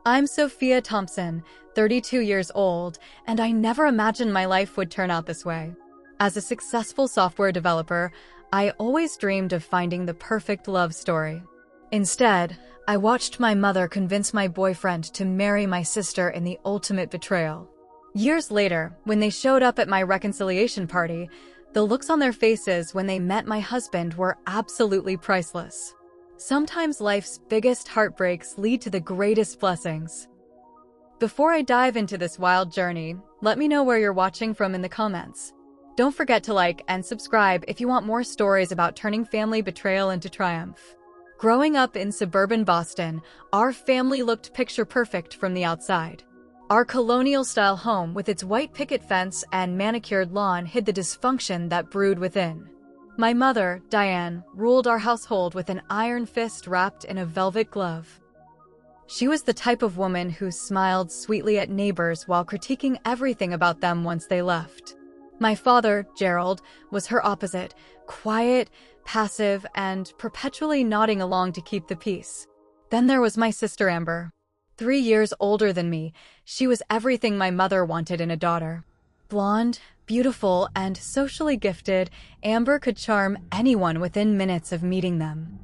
I'm Sophia Thompson, 32 years old, and I never imagined my life would turn out this way. As a successful software developer, I always dreamed of finding the perfect love story. Instead, I watched my mother convince my boyfriend to marry my sister in the ultimate betrayal. Years later, when they showed up at my reconciliation party, the looks on their faces when they met my husband were absolutely priceless. Sometimes life's biggest heartbreaks lead to the greatest blessings. Before I dive into this wild journey, let me know where you're watching from in the comments. Don't forget to like and subscribe if you want more stories about turning family betrayal into triumph. Growing up in suburban Boston, our family looked picture perfect from the outside. Our colonial-style home with its white picket fence and manicured lawn hid the dysfunction that brewed within. My mother, Diane, ruled our household with an iron fist wrapped in a velvet glove. She was the type of woman who smiled sweetly at neighbors while critiquing everything about them once they left. My father, Gerald, was her opposite, quiet, passive, and perpetually nodding along to keep the peace. Then there was my sister Amber. 3 years older than me, she was everything my mother wanted in a daughter. Blonde, beautiful, and socially gifted, Amber could charm anyone within minutes of meeting them.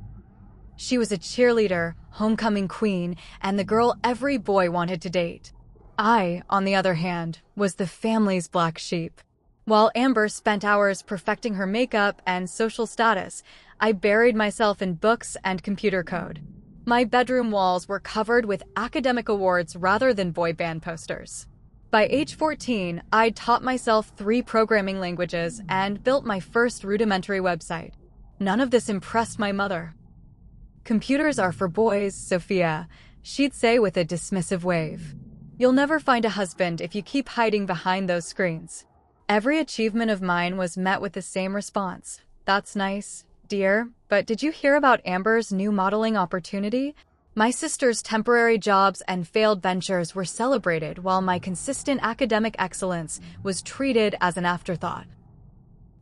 She was a cheerleader, homecoming queen, and the girl every boy wanted to date. I, on the other hand, was the family's black sheep. While Amber spent hours perfecting her makeup and social status, I buried myself in books and computer code. My bedroom walls were covered with academic awards rather than boy band posters. By age 14, I'd taught myself 3 programming languages and built my first rudimentary website. None of this impressed my mother. "Computers are for boys, Sophia," she'd say with a dismissive wave. "You'll never find a husband if you keep hiding behind those screens." Every achievement of mine was met with the same response. "That's nice, dear, but did you hear about Amber's new modeling opportunity?" My sister's temporary jobs and failed ventures were celebrated while my consistent academic excellence was treated as an afterthought.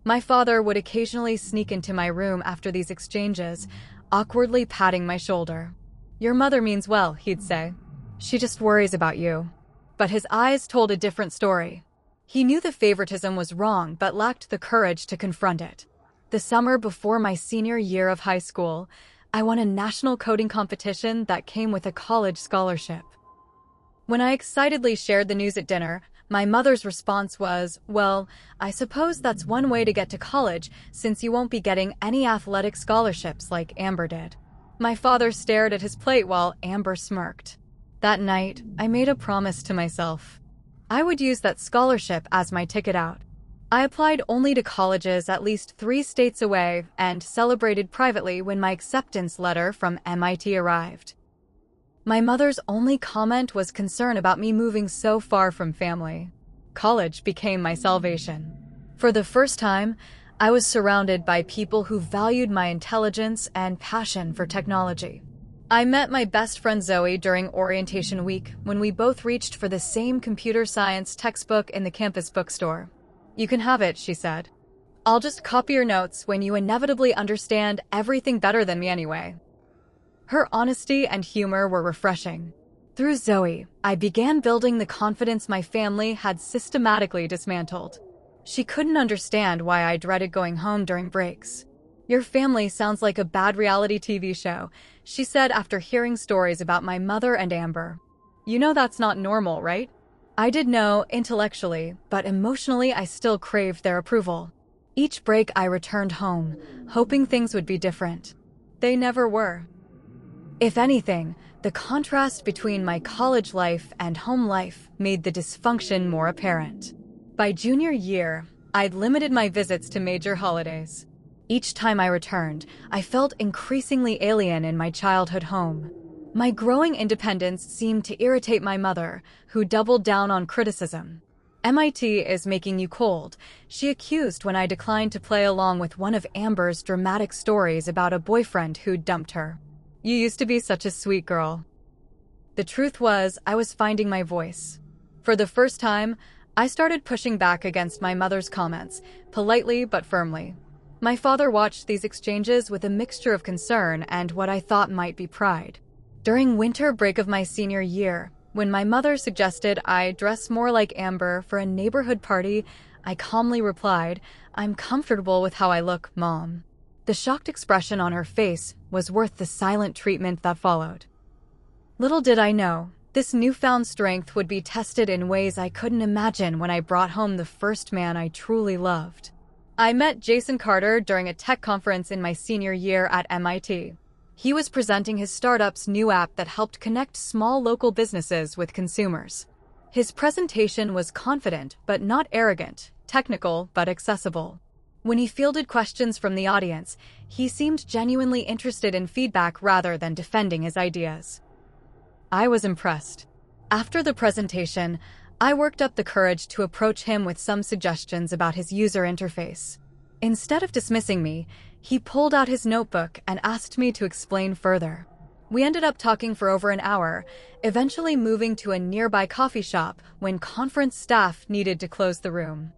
My father would occasionally sneak into my room after these exchanges, awkwardly patting my shoulder. "Your mother means well," he'd say. "She just worries about you." But his eyes told a different story. He knew the favoritism was wrong but lacked the courage to confront it. The summer before my senior year of high school, I won a national coding competition that came with a college scholarship. When I excitedly shared the news at dinner, my mother's response was, "Well, I suppose that's one way to get to college since you won't be getting any athletic scholarships like Amber did." My father stared at his plate while Amber smirked. That night, I made a promise to myself. I would use that scholarship as my ticket out. I applied only to colleges at least 3 states away and celebrated privately when my acceptance letter from MIT arrived. My mother's only comment was concern about me moving so far from family. College became my salvation. For the first time, I was surrounded by people who valued my intelligence and passion for technology. I met my best friend Zoe during orientation week when we both reached for the same computer science textbook in the campus bookstore. "You can have it," she said. "I'll just copy your notes when you inevitably understand everything better than me anyway." Her honesty and humor were refreshing. Through Zoe, I began building the confidence my family had systematically dismantled. She couldn't understand why I dreaded going home during breaks. "Your family sounds like a bad reality TV show," she said after hearing stories about my mother and Amber. "You know that's not normal, right?" I did know intellectually, but emotionally I still craved their approval. Each break I returned home, hoping things would be different. They never were. If anything, the contrast between my college life and home life made the dysfunction more apparent. By junior year, I'd limited my visits to major holidays. Each time I returned, I felt increasingly alien in my childhood home. My growing independence seemed to irritate my mother, who doubled down on criticism. "MIT is making you cold," she accused when I declined to play along with one of Amber's dramatic stories about a boyfriend who'd dumped her. "You used to be such a sweet girl." The truth was, I was finding my voice. For the first time, I started pushing back against my mother's comments, politely but firmly. My father watched these exchanges with a mixture of concern and what I thought might be pride. During winter break of my senior year, when my mother suggested I dress more like Amber for a neighborhood party, I calmly replied, "I'm comfortable with how I look, Mom." The shocked expression on her face was worth the silent treatment that followed. Little did I know, this newfound strength would be tested in ways I couldn't imagine when I brought home the first man I truly loved. I met Jason Carter during a tech conference in my senior year at MIT. He was presenting his startup's new app that helped connect small local businesses with consumers. His presentation was confident but not arrogant, technical but accessible. When he fielded questions from the audience, he seemed genuinely interested in feedback rather than defending his ideas. I was impressed. After the presentation, I worked up the courage to approach him with some suggestions about his user interface. Instead of dismissing me, he pulled out his notebook and asked me to explain further. We ended up talking for over an hour, eventually moving to a nearby coffee shop when conference staff needed to close the room.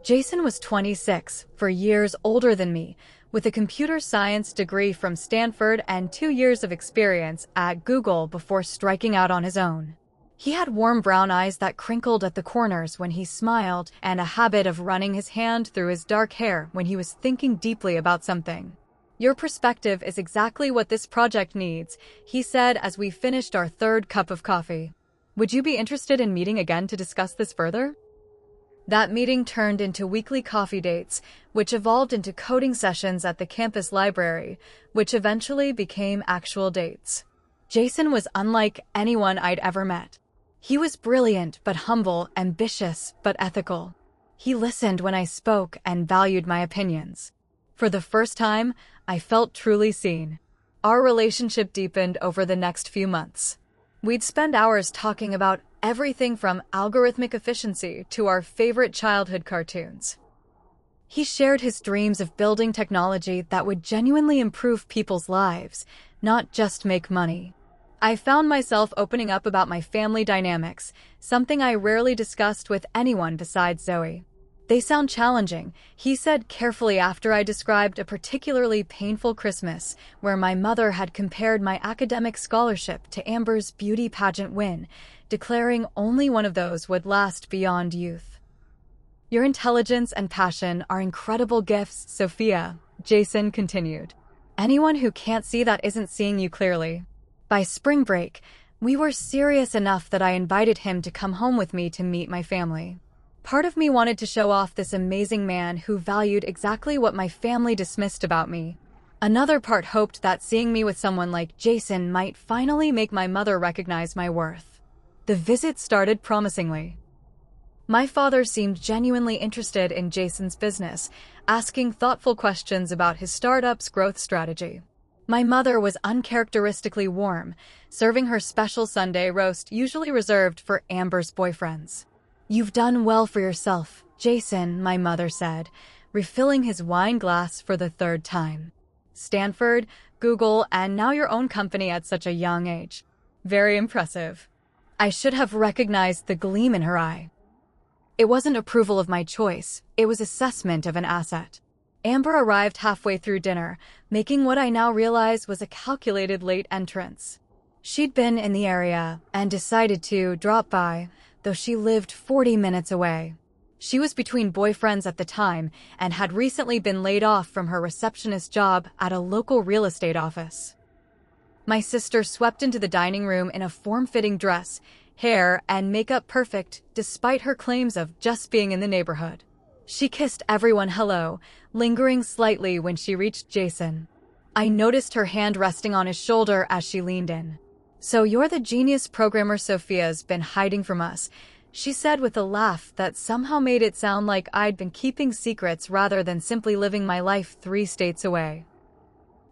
Jason was 26, 4 years older than me, with a computer science degree from Stanford and 2 years of experience at Google before striking out on his own. He had warm brown eyes that crinkled at the corners when he smiled and a habit of running his hand through his dark hair when he was thinking deeply about something. "Your perspective is exactly what this project needs," he said as we finished our third cup of coffee. "Would you be interested in meeting again to discuss this further?" That meeting turned into weekly coffee dates, which evolved into coding sessions at the campus library, which eventually became actual dates. Jason was unlike anyone I'd ever met. He was brilliant but humble, ambitious but ethical. He listened when I spoke and valued my opinions. For the first time, I felt truly seen. Our relationship deepened over the next few months. We'd spend hours talking about everything from algorithmic efficiency to our favorite childhood cartoons. He shared his dreams of building technology that would genuinely improve people's lives, not just make money. I found myself opening up about my family dynamics, something I rarely discussed with anyone besides Zoe. "They sound challenging," he said carefully after I described a particularly painful Christmas where my mother had compared my academic scholarship to Amber's beauty pageant win, declaring only one of those would last beyond youth. "Your intelligence and passion are incredible gifts, Sophia," Jason continued. "Anyone who can't see that isn't seeing you clearly." By spring break, we were serious enough that I invited him to come home with me to meet my family. Part of me wanted to show off this amazing man who valued exactly what my family dismissed about me. Another part hoped that seeing me with someone like Jason might finally make my mother recognize my worth. The visit started promisingly. My father seemed genuinely interested in Jason's business, asking thoughtful questions about his startup's growth strategy. My mother was uncharacteristically warm, serving her special Sunday roast usually reserved for Amber's boyfriends. "You've done well for yourself, Jason," my mother said, refilling his wine glass for the third time. "Stanford, Google, and now your own company at such a young age. Very impressive." I should have recognized the gleam in her eye. It wasn't approval of my choice, it was assessment of an asset. Amber arrived halfway through dinner, making what I now realize was a calculated late entrance. She'd been in the area and decided to drop by, though she lived 40 minutes away. She was between boyfriends at the time and had recently been laid off from her receptionist job at a local real estate office. My sister swept into the dining room in a form-fitting dress, hair and makeup perfect, despite her claims of just being in the neighborhood. She kissed everyone hello, lingering slightly when she reached Jason. I noticed her hand resting on his shoulder as she leaned in. "So you're the genius programmer Sophia's been hiding from us," she said with a laugh that somehow made it sound like I'd been keeping secrets rather than simply living my life 3 states away.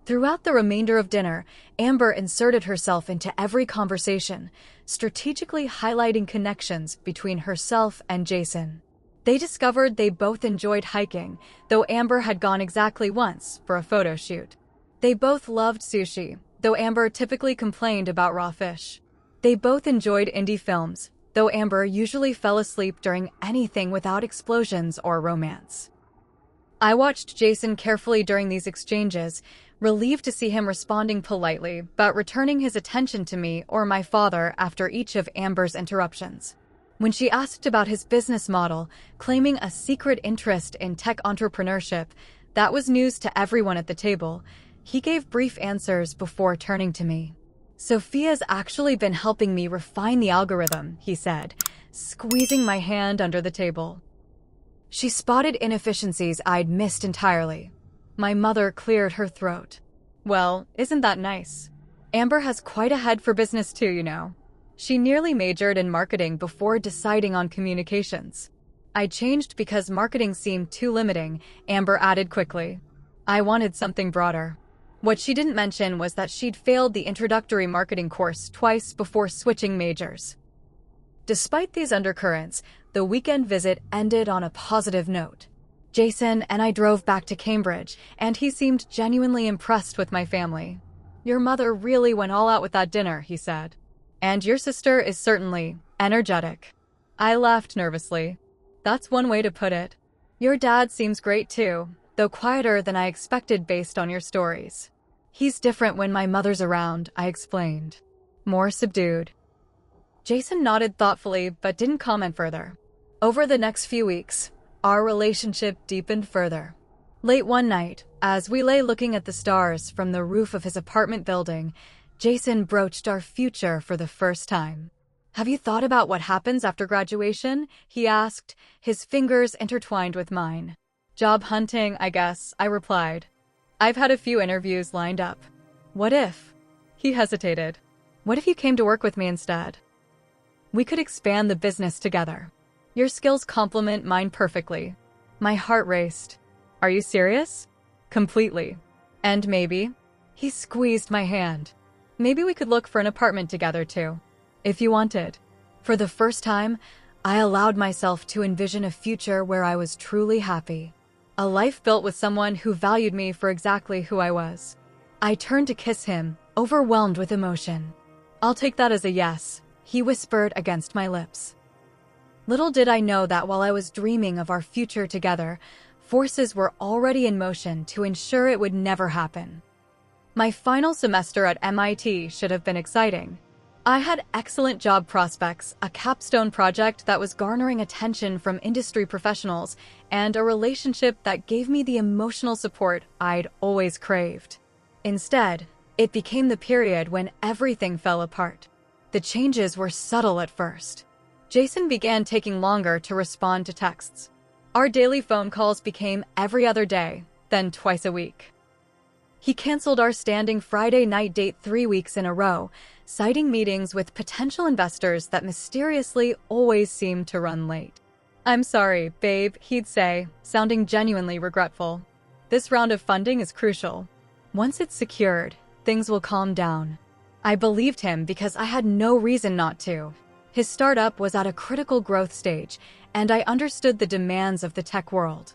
Throughout the remainder of dinner, Amber inserted herself into every conversation, strategically highlighting connections between herself and Jason. They discovered they both enjoyed hiking, though Amber had gone exactly once for a photo shoot. They both loved sushi, though Amber typically complained about raw fish. They both enjoyed indie films, though Amber usually fell asleep during anything without explosions or romance. I watched Jason carefully during these exchanges, relieved to see him responding politely, but returning his attention to me or my father after each of Amber's interruptions. When she asked about his business model, claiming a secret interest in tech entrepreneurship, that was news to everyone at the table. He gave brief answers before turning to me. "Sophia's actually been helping me refine the algorithm," he said, squeezing my hand under the table. She spotted inefficiencies I'd missed entirely. My mother cleared her throat. "Well, isn't that nice? Amber has quite a head for business too, you know. She nearly majored in marketing before deciding on communications." "I changed because marketing seemed too limiting," Amber added quickly. "I wanted something broader." What she didn't mention was that she'd failed the introductory marketing course twice before switching majors. Despite these undercurrents, the weekend visit ended on a positive note. Jason and I drove back to Cambridge, and he seemed genuinely impressed with my family. "Your mother really went all out with that dinner," he said. "And your sister is certainly energetic." I laughed nervously. "That's one way to put it. Your dad seems great too, though quieter than I expected based on your stories." "He's different when my mother's around," I explained. "More subdued." Jason nodded thoughtfully but didn't comment further. Over the next few weeks, our relationship deepened further. Late one night, as we lay looking at the stars from the roof of his apartment building, Jason broached our future for the first time. "Have you thought about what happens after graduation?" he asked, his fingers intertwined with mine. "Job hunting, I guess," I replied. "I've had a few interviews lined up." "What if?" He hesitated. "What if you came to work with me instead? We could expand the business together. Your skills complement mine perfectly." My heart raced. "Are you serious?" "Completely. And maybe," he squeezed my hand, "maybe we could look for an apartment together too, if you wanted." For the first time, I allowed myself to envision a future where I was truly happy. A life built with someone who valued me for exactly who I was. I turned to kiss him, overwhelmed with emotion. "I'll take that as a yes," he whispered against my lips. Little did I know that while I was dreaming of our future together, forces were already in motion to ensure it would never happen. My final semester at MIT should have been exciting. I had excellent job prospects, a capstone project that was garnering attention from industry professionals, and a relationship that gave me the emotional support I'd always craved. Instead, it became the period when everything fell apart. The changes were subtle at first. Jason began taking longer to respond to texts. Our daily phone calls became every other day, then twice a week. He canceled our standing Friday night date 3 weeks in a row, citing meetings with potential investors that mysteriously always seemed to run late. "I'm sorry, babe," he'd say, sounding genuinely regretful. "This round of funding is crucial. Once it's secured, things will calm down." I believed him because I had no reason not to. His startup was at a critical growth stage, and I understood the demands of the tech world.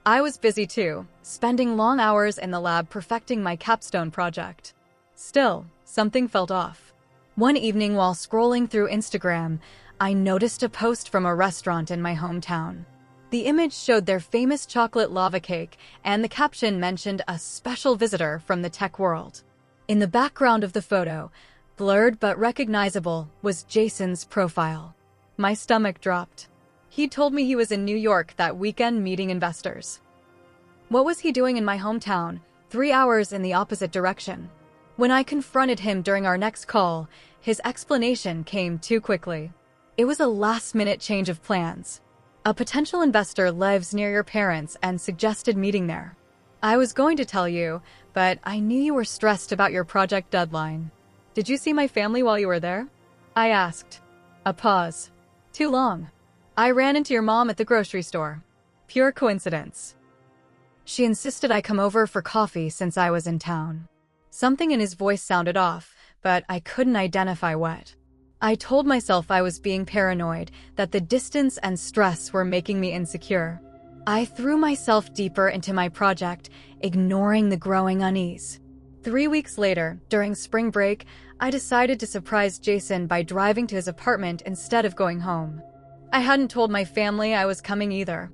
I was busy too, spending long hours in the lab perfecting my capstone project. Still, something felt off. One evening while scrolling through Instagram, I noticed a post from a restaurant in my hometown. The image showed their famous chocolate lava cake, and the caption mentioned a special visitor from the tech world. In the background of the photo, blurred but recognizable, was Jason's profile. My stomach dropped. He told me he was in New York that weekend meeting investors. What was he doing in my hometown, 3 hours in the opposite direction? When I confronted him during our next call, his explanation came too quickly. It was a last-minute change of plans. A potential investor lives near your parents and suggested meeting there. "I was going to tell you, but I knew you were stressed about your project deadline. Did you see my family while you were there?" I asked. A pause. "Too long. I ran into your mom at the grocery store. Pure coincidence." She insisted I come over for coffee since I was in town. Something in his voice sounded off, but I couldn't identify what. I told myself I was being paranoid, that the distance and stress were making me insecure. I threw myself deeper into my project, ignoring the growing unease. 3 weeks later, during spring break, I decided to surprise Jason by driving to his apartment instead of going home. I hadn't told my family I was coming either.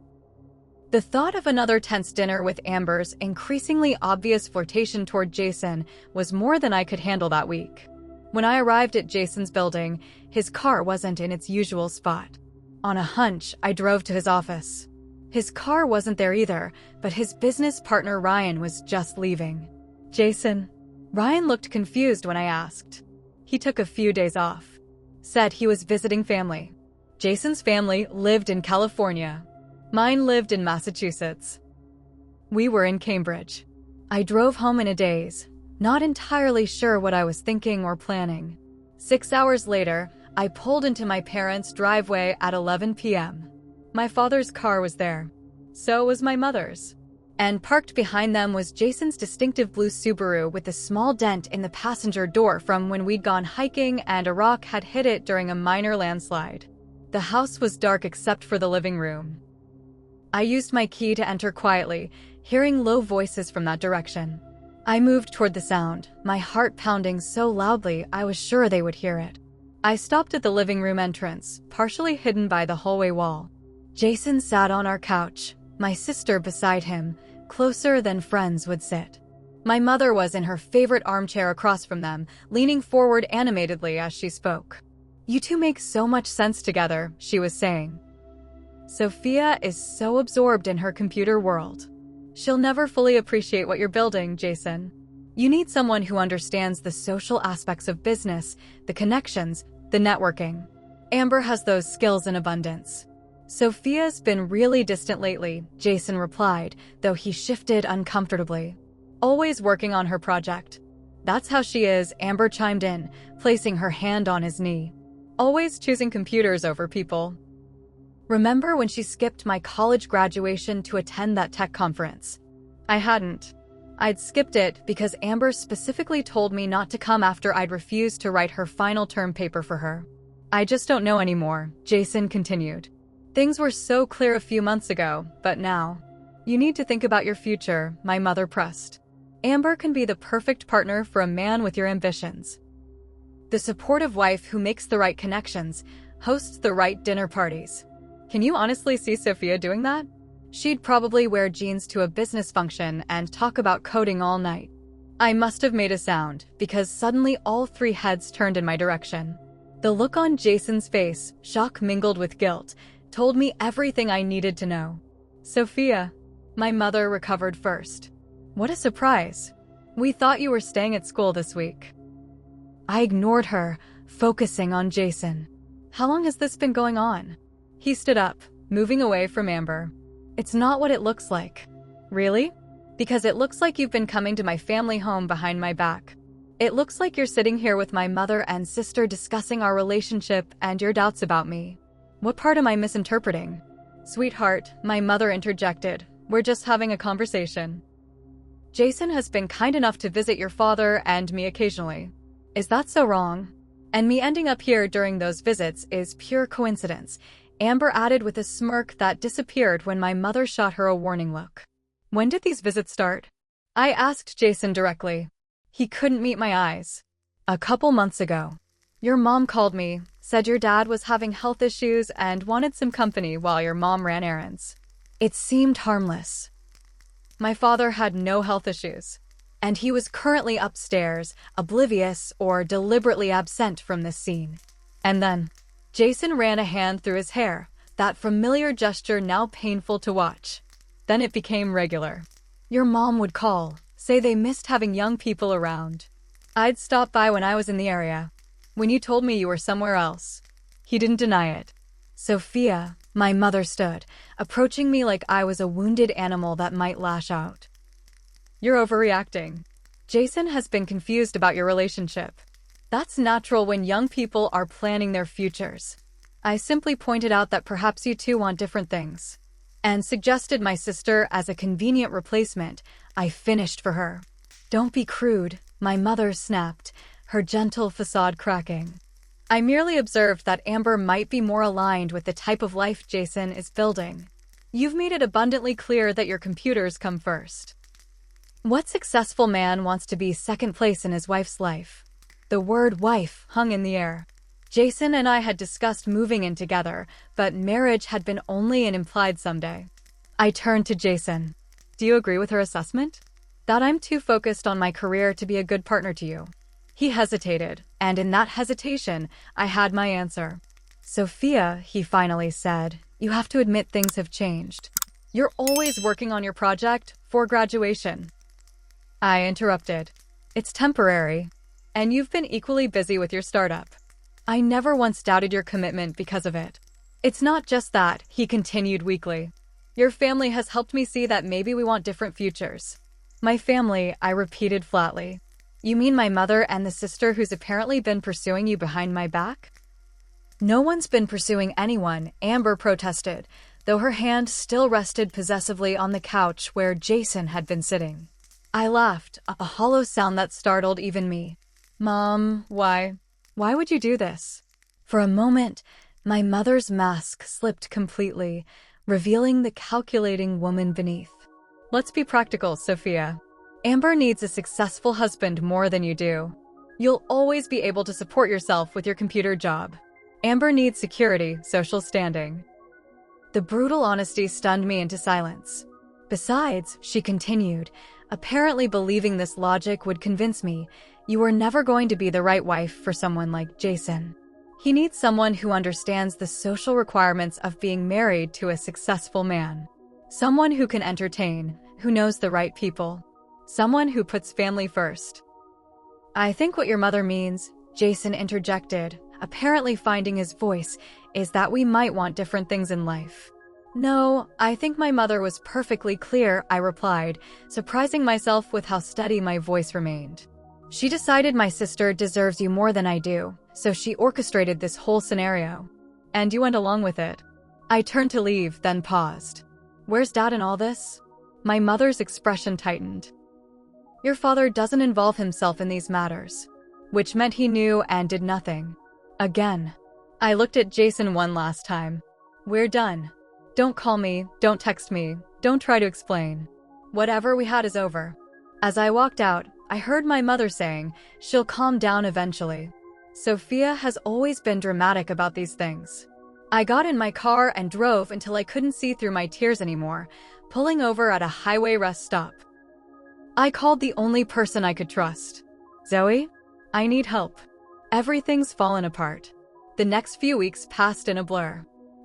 The thought of another tense dinner with Amber's increasingly obvious flirtation toward Jason was more than I could handle that week. When I arrived at Jason's building, his car wasn't in its usual spot. On a hunch, I drove to his office. His car wasn't there either, but his business partner Ryan was just leaving. "Jason?" Ryan looked confused when I asked. He took a few days off. Said he was visiting family. Jason's family lived in California. Mine lived in Massachusetts. We were in Cambridge. I drove home in a daze, not entirely sure what I was thinking or planning. 6 hours later, I pulled into my parents' driveway at 11 p.m. My father's car was there. So was my mother's. And parked behind them was Jason's distinctive blue Subaru with a small dent in the passenger door from when we'd gone hiking and a rock had hit it during a minor landslide. The house was dark except for the living room. I used my key to enter quietly, hearing low voices from that direction. I moved toward the sound, my heart pounding so loudly I was sure they would hear it. I stopped at the living room entrance, partially hidden by the hallway wall. Jason sat on our couch, my sister beside him, closer than friends would sit. My mother was in her favorite armchair across from them, leaning forward animatedly as she spoke. "You two make so much sense together," she was saying. "Sophia is so absorbed in her computer world. She'll never fully appreciate what you're building, Jason. You need someone who understands the social aspects of business, the connections, the networking. Amber has those skills in abundance." "Sophia's been really distant lately," Jason replied, though he shifted uncomfortably. "Always working on her project." "That's how she is," Amber chimed in, placing her hand on his knee. "Always choosing computers over people." Remember when she skipped my college graduation to attend that tech conference? I hadn't. I'd skipped it because Amber specifically told me not to come after I'd refused to write her final term paper for her. "I just don't know anymore," Jason continued. "Things were so clear a few months ago, but now. You need to think about your future," my mother pressed. "Amber can be the perfect partner for a man with your ambitions. The supportive wife who makes the right connections, hosts the right dinner parties." Can you honestly see Sophia doing that? She'd probably wear jeans to a business function and talk about coding all night. I must have made a sound, because suddenly all three heads turned in my direction. The look on Jason's face, shock mingled with guilt, told me everything I needed to know. "Sophia." My mother recovered first. "What a surprise. We thought you were staying at school this week." I ignored her, focusing on Jason. "How long has this been going on?" He stood up, moving away from Amber. "It's not what it looks like." "Really?" "Because it looks like you've been coming to my family home behind my back. It looks like you're sitting here with my mother and sister discussing our relationship and your doubts about me." "What part am I misinterpreting?" "Sweetheart," my mother interjected, "we're just having a conversation. Jason has been kind enough to visit your father and me occasionally. Is that so wrong? And me ending up here during those visits is pure coincidence," Amber added with a smirk that disappeared when my mother shot her a warning look. "When did these visits start?" I asked Jason directly. He couldn't meet my eyes. "A couple months ago. Your mom called me, said your dad was having health issues and wanted some company while your mom ran errands. It seemed harmless. My father had no health issues, and he was currently upstairs, oblivious or deliberately absent from this scene. And then, Jason ran a hand through his hair, that familiar gesture now painful to watch. Then it became regular. Your mom would call, say they missed having young people around. I'd stop by when I was in the area. When you told me you were somewhere else." He didn't deny it. "Sophia," my mother stood, approaching me like I was a wounded animal that might lash out. "You're overreacting. Jason has been confused about your relationship. That's natural when young people are planning their futures. I simply pointed out that perhaps you two want different things, and suggested my sister as a convenient replacement. I finished for her." "Don't be crude," my mother snapped, her gentle facade cracking. "I merely observed that Amber might be more aligned with the type of life Jason is building. You've made it abundantly clear that your computers come first. What successful man wants to be second place in his wife's life?" The word wife hung in the air. Jason and I had discussed moving in together, but marriage had been only an implied someday. I turned to Jason. Do you agree with her assessment? That I'm too focused on my career to be a good partner to you. He hesitated, and in that hesitation, I had my answer. Sophia, he finally said, you have to admit things have changed. You're always working on your project for graduation. I interrupted. It's temporary, and you've been equally busy with your startup. I never once doubted your commitment because of it. It's not just that, he continued weakly. Your family has helped me see that maybe we want different futures. My family, I repeated flatly. You mean my mother and the sister who's apparently been pursuing you behind my back? No one's been pursuing anyone, Amber protested, though her hand still rested possessively on the couch where Jason had been sitting. I laughed, a hollow sound that startled even me. Mom, why? Why would you do this? For a moment, my mother's mask slipped completely, revealing the calculating woman beneath. Let's be practical, Sophia. Amber needs a successful husband more than you do. You'll always be able to support yourself with your computer job. Amber needs security, social standing. The brutal honesty stunned me into silence. Besides, she continued, apparently believing this logic would convince me, you are never going to be the right wife for someone like Jason. He needs someone who understands the social requirements of being married to a successful man. Someone who can entertain, who knows the right people. Someone who puts family first. I think what your mother means, Jason interjected, apparently finding his voice, is that we might want different things in life. No, I think my mother was perfectly clear, I replied, surprising myself with how steady my voice remained. She decided my sister deserves you more than I do, so she orchestrated this whole scenario. And you went along with it. I turned to leave, then paused. Where's Dad in all this? My mother's expression tightened. Your father doesn't involve himself in these matters. Which meant he knew and did nothing. Again. I looked at Jason one last time. We're done. Don't call me, don't text me, don't try to explain. Whatever we had is over. As I walked out, I heard my mother saying, she'll calm down eventually. Sophia has always been dramatic about these things. I got in my car and drove until I couldn't see through my tears anymore, pulling over at a highway rest stop. I called the only person I could trust. Zoe, I need help. Everything's fallen apart. The next few weeks passed in a blur.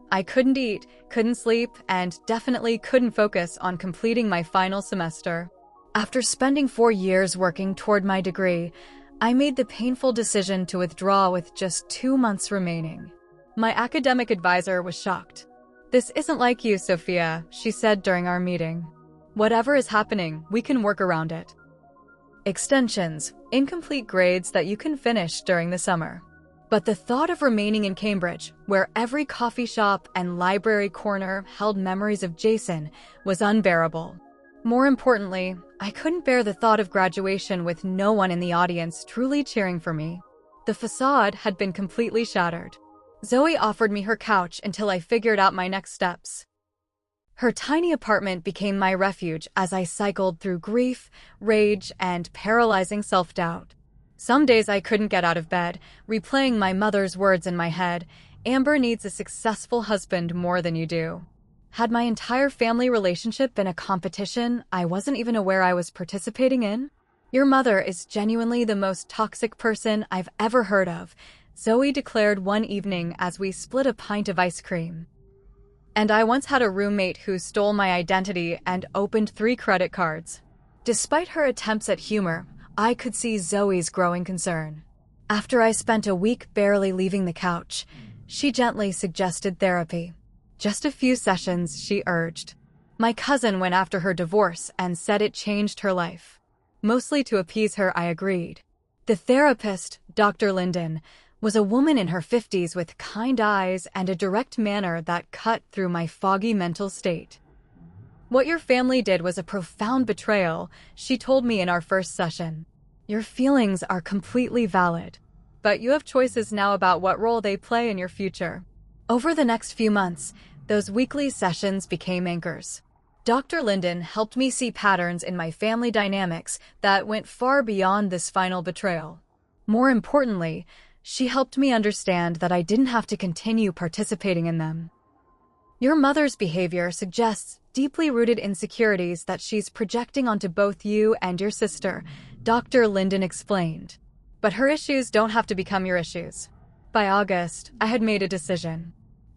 I couldn't eat, couldn't sleep, and definitely couldn't focus on completing my final semester. After spending 4 years working toward my degree, I made the painful decision to withdraw with just 2 months remaining. My academic advisor was shocked. This isn't like you, Sophia, she said during our meeting. Whatever is happening, we can work around it. Extensions, incomplete grades that you can finish during the summer. But the thought of remaining in Cambridge, where every coffee shop and library corner held memories of Jason, was unbearable. More importantly, I couldn't bear the thought of graduation with no one in the audience truly cheering for me. The facade had been completely shattered. Zoe offered me her couch until I figured out my next steps. Her tiny apartment became my refuge as I cycled through grief, rage, and paralyzing self-doubt. Some days I couldn't get out of bed, replaying my mother's words in my head, Amber needs a successful husband more than you do. Had my entire family relationship been a competition I wasn't even aware I was participating in? Your mother is genuinely the most toxic person I've ever heard of, Zoe declared one evening as we split a pint of ice cream. And I once had a roommate who stole my identity and opened 3 credit cards. Despite her attempts at humor, I could see Zoe's growing concern. After I spent a week barely leaving the couch, she gently suggested therapy. Just a few sessions, she urged. My cousin went after her divorce and said it changed her life. Mostly to appease her, I agreed. The therapist, Dr. Linden, was a woman in her 50s with kind eyes and a direct manner that cut through my foggy mental state. What your family did was a profound betrayal, she told me in our first session. Your feelings are completely valid, but you have choices now about what role they play in your future. Over the next few months, those weekly sessions became anchors. Dr. Linden helped me see patterns in my family dynamics that went far beyond this final betrayal. More importantly, she helped me understand that I didn't have to continue participating in them. Your mother's behavior suggests deeply rooted insecurities that she's projecting onto both you and your sister," Dr. Linden explained. "But her issues don't have to become your issues." By August, I had made a decision.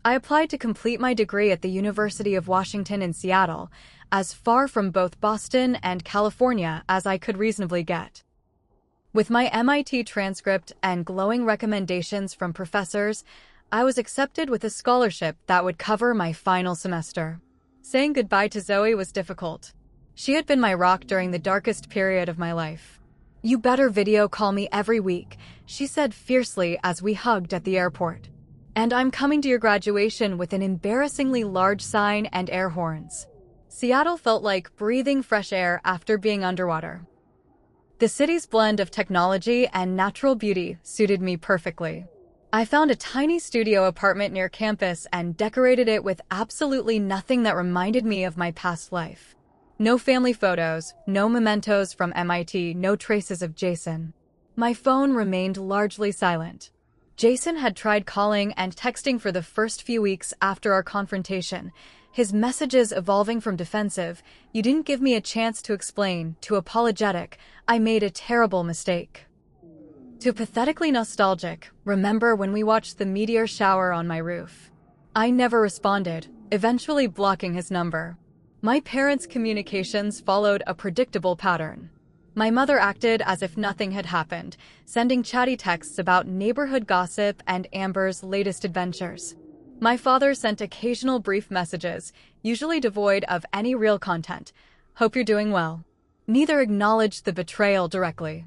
I applied to complete my degree at the University of Washington in Seattle, as far from both Boston and California as I could reasonably get. With my MIT transcript and glowing recommendations from professors, I was accepted with a scholarship that would cover my final semester. Saying goodbye to Zoe was difficult. She had been my rock during the darkest period of my life. "You better video call me every week," she said fiercely as we hugged at the airport. "And I'm coming to your graduation with an embarrassingly large sign and air horns." Seattle felt like breathing fresh air after being underwater. The city's blend of technology and natural beauty suited me perfectly. I found a tiny studio apartment near campus and decorated it with absolutely nothing that reminded me of my past life. No family photos, no mementos from MIT, no traces of Jason. My phone remained largely silent. Jason had tried calling and texting for the first few weeks after our confrontation, his messages evolving from defensive, "You didn't give me a chance to explain," to apologetic, "I made a terrible mistake," to pathetically nostalgic, "Remember when we watched the meteor shower on my roof?" I never responded, eventually blocking his number. My parents' communications followed a predictable pattern. My mother acted as if nothing had happened, sending chatty texts about neighborhood gossip and Amber's latest adventures. My father sent occasional brief messages, usually devoid of any real content. "Hope you're doing well." Neither acknowledged the betrayal directly.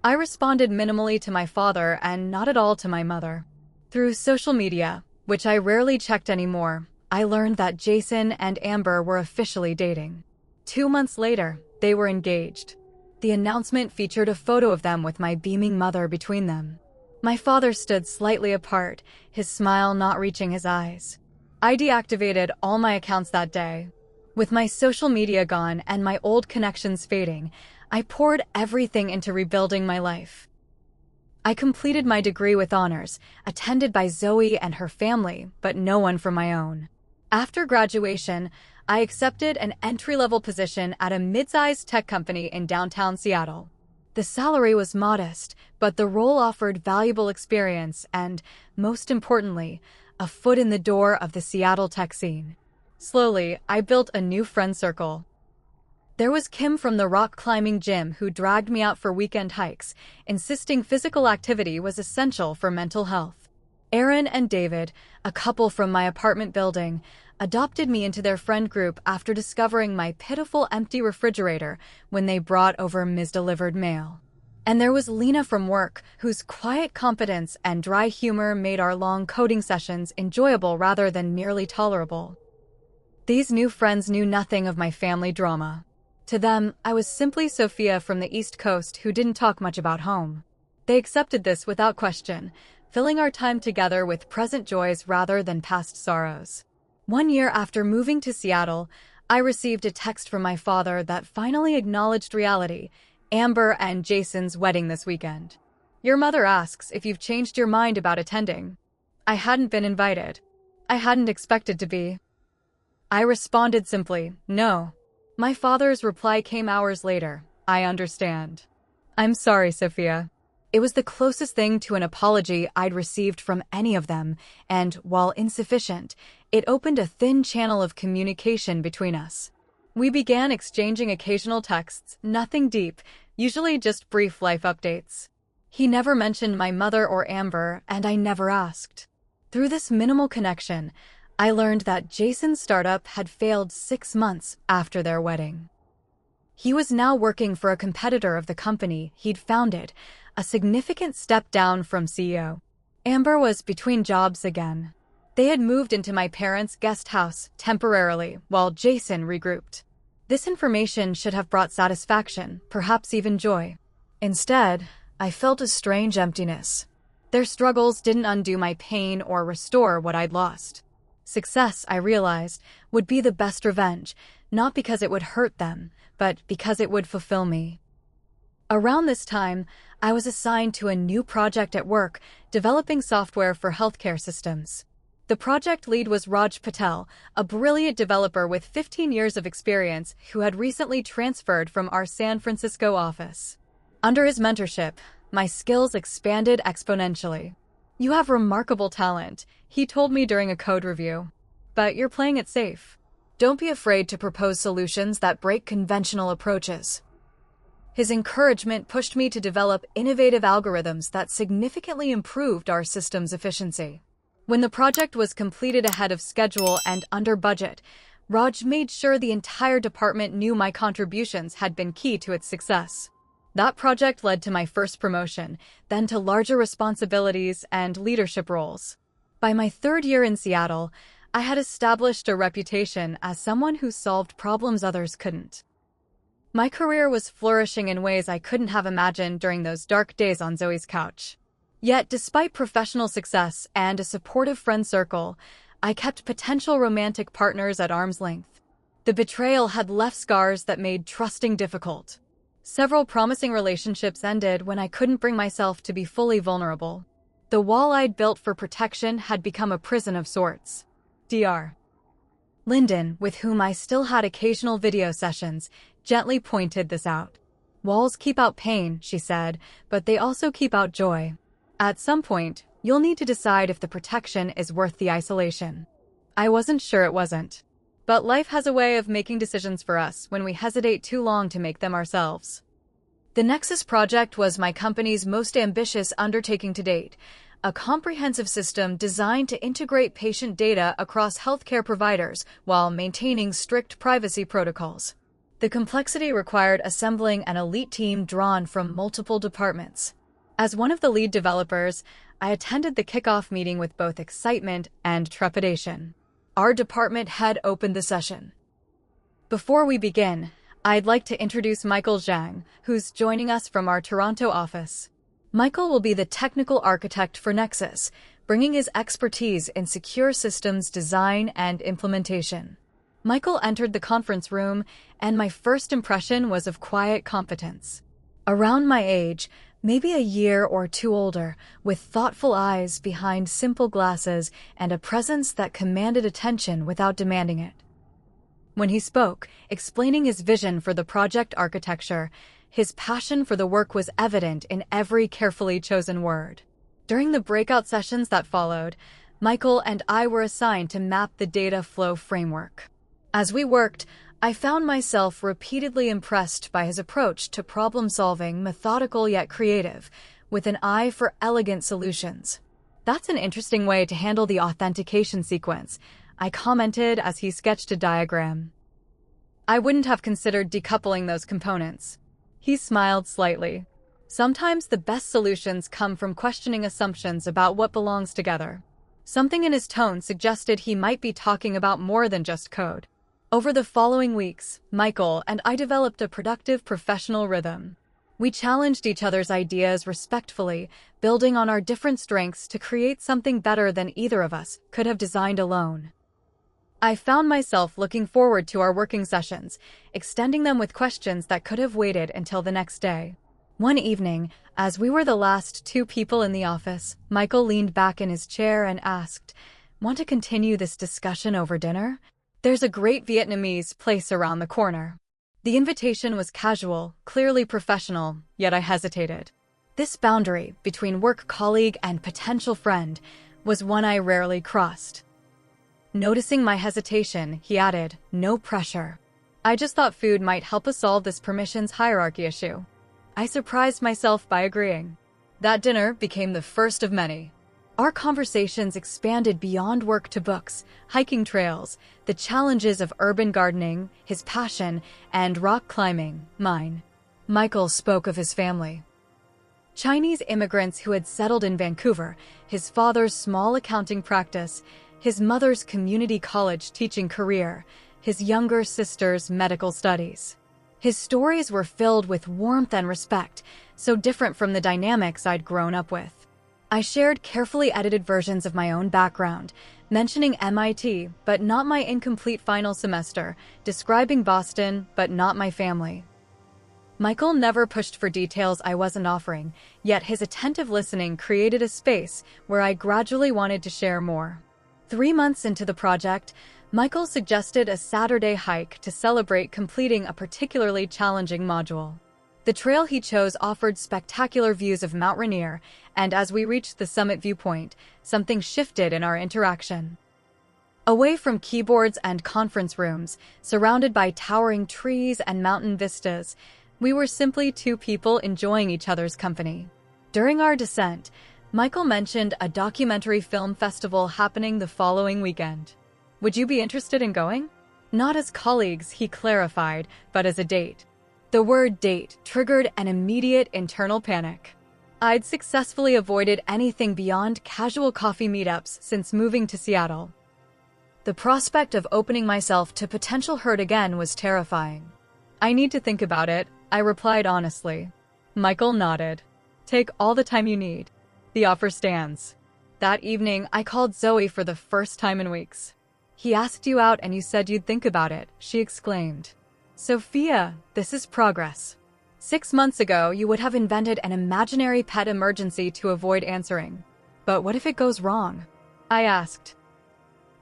I responded minimally to my father and not at all to my mother. Through social media, which I rarely checked anymore, I learned that Jason and Amber were officially dating. 2 months later, they were engaged. The announcement featured a photo of them with my beaming mother between them. My father stood slightly apart, his smile not reaching his eyes. I deactivated all my accounts that day. With my social media gone and my old connections fading, I poured everything into rebuilding my life. I completed my degree with honors, attended by Zoe and her family, but no one from my own. After graduation, I accepted an entry-level position at a mid-sized tech company in downtown Seattle. The salary was modest, but the role offered valuable experience and, most importantly, a foot in the door of the Seattle tech scene. Slowly, I built a new friend circle. There was Kim from the rock climbing gym who dragged me out for weekend hikes, insisting physical activity was essential for mental health. Aaron and David, a couple from my apartment building, adopted me into their friend group after discovering my pitiful empty refrigerator when they brought over misdelivered mail. And there was Lena from work, whose quiet competence and dry humor made our long coding sessions enjoyable rather than merely tolerable. These new friends knew nothing of my family drama. To them, I was simply Sophia from the East Coast who didn't talk much about home. They accepted this without question, filling our time together with present joys rather than past sorrows. 1 year after moving to Seattle, I received a text from my father that finally acknowledged reality: Amber and Jason's wedding this weekend. "Your mother asks if you've changed your mind about attending." I hadn't been invited. I hadn't expected to be. I responded simply, "No." My father's reply came hours later: "I understand." "I'm sorry, Sophia." It was the closest thing to an apology I'd received from any of them, and, while insufficient, it opened a thin channel of communication between us. We began exchanging occasional texts, nothing deep, usually just brief life updates. He never mentioned my mother or Amber, and I never asked. Through this minimal connection, I learned that Jason's startup had failed 6 months after their wedding. He was now working for a competitor of the company he'd founded, a significant step down from CEO. Amber was between jobs again. They had moved into my parents' guest house temporarily, while Jason regrouped. This information should have brought satisfaction, perhaps even joy. Instead, I felt a strange emptiness. Their struggles didn't undo my pain or restore what I'd lost. Success, I realized, would be the best revenge, not because it would hurt them, but because it would fulfill me. Around this time, I was assigned to a new project at work, developing software for healthcare systems. The project lead was Raj Patel, a brilliant developer with 15 years of experience who had recently transferred from our San Francisco office. Under his mentorship, my skills expanded exponentially. "You have remarkable talent," he told me during a code review. "But you're playing it safe. Don't be afraid to propose solutions that break conventional approaches." His encouragement pushed me to develop innovative algorithms that significantly improved our system's efficiency. When the project was completed ahead of schedule and under budget, Raj made sure the entire department knew my contributions had been key to its success. That project led to my first promotion, then to larger responsibilities and leadership roles. By my third year in Seattle, I had established a reputation as someone who solved problems others couldn't. My career was flourishing in ways I couldn't have imagined during those dark days on Zoe's couch. Yet, despite professional success and a supportive friend circle, I kept potential romantic partners at arm's length. The betrayal had left scars that made trusting difficult. Several promising relationships ended when I couldn't bring myself to be fully vulnerable. The wall I'd built for protection had become a prison of sorts. Dr. Lyndon, with whom I still had occasional video sessions, gently pointed this out. "Walls keep out pain," she said, "but they also keep out joy. At some point, you'll need to decide if the protection is worth the isolation." I wasn't sure it wasn't. But life has a way of making decisions for us when we hesitate too long to make them ourselves. The Nexus project was my company's most ambitious undertaking to date, a comprehensive system designed to integrate patient data across healthcare providers while maintaining strict privacy protocols. The complexity required assembling an elite team drawn from multiple departments. As one of the lead developers, I attended the kickoff meeting with both excitement and trepidation. Our department head opened the session. "Before we begin, I'd like to introduce Michael Zhang, who's joining us from our Toronto office. Michael will be the technical architect for Nexus, bringing his expertise in secure systems design and implementation." Michael entered the conference room, and my first impression was of quiet competence. Around my age, maybe a year or two older, with thoughtful eyes behind simple glasses and a presence that commanded attention without demanding it. When he spoke, explaining his vision for the project architecture, his passion for the work was evident in every carefully chosen word. During the breakout sessions that followed, Michael and I were assigned to map the data flow framework. As we worked, I found myself repeatedly impressed by his approach to problem-solving, methodical yet creative, with an eye for elegant solutions. "That's an interesting way to handle the authentication sequence," I commented as he sketched a diagram. "I wouldn't have considered decoupling those components." He smiled slightly. "Sometimes the best solutions come from questioning assumptions about what belongs together." Something in his tone suggested he might be talking about more than just code. Over the following weeks, Michael and I developed a productive professional rhythm. We challenged each other's ideas respectfully, building on our different strengths to create something better than either of us could have designed alone. I found myself looking forward to our working sessions, extending them with questions that could have waited until the next day. One evening, as we were the last two people in the office, Michael leaned back in his chair and asked, "Want to continue this discussion over dinner? There's a great Vietnamese place around the corner." The invitation was casual, clearly professional, yet I hesitated. This boundary between work colleague and potential friend was one I rarely crossed. Noticing my hesitation, he added, "No pressure. I just thought food might help us solve this permissions hierarchy issue." I surprised myself by agreeing. That dinner became the first of many. Our conversations expanded beyond work to books, hiking trails, the challenges of urban gardening, his passion, and rock climbing, mine. Michael spoke of his family. Chinese immigrants who had settled in Vancouver, his father's small accounting practice, his mother's community college teaching career, his younger sister's medical studies. His stories were filled with warmth and respect, so different from the dynamics I'd grown up with. I shared carefully edited versions of my own background, mentioning MIT, but not my incomplete final semester, describing Boston, but not my family. Michael never pushed for details I wasn't offering, yet his attentive listening created a space where I gradually wanted to share more. 3 months into the project, Michael suggested a Saturday hike to celebrate completing a particularly challenging module. The trail he chose offered spectacular views of Mount Rainier, and as we reached the summit viewpoint, something shifted in our interaction. Away from keyboards and conference rooms, surrounded by towering trees and mountain vistas, we were simply two people enjoying each other's company. During our descent, Michael mentioned a documentary film festival happening the following weekend. Would you be interested in going? Not as colleagues, he clarified, but as a date. The word date triggered an immediate internal panic. I'd successfully avoided anything beyond casual coffee meetups since moving to Seattle. The prospect of opening myself to potential hurt again was terrifying. I need to think about it, I replied honestly. Michael nodded. Take all the time you need. The offer stands. That evening, I called Zoe for the first time in weeks. He asked you out and you said you'd think about it, she exclaimed. Sophia, this is progress. 6 months ago, you would have invented an imaginary pet emergency to avoid answering. But what if it goes wrong? I asked.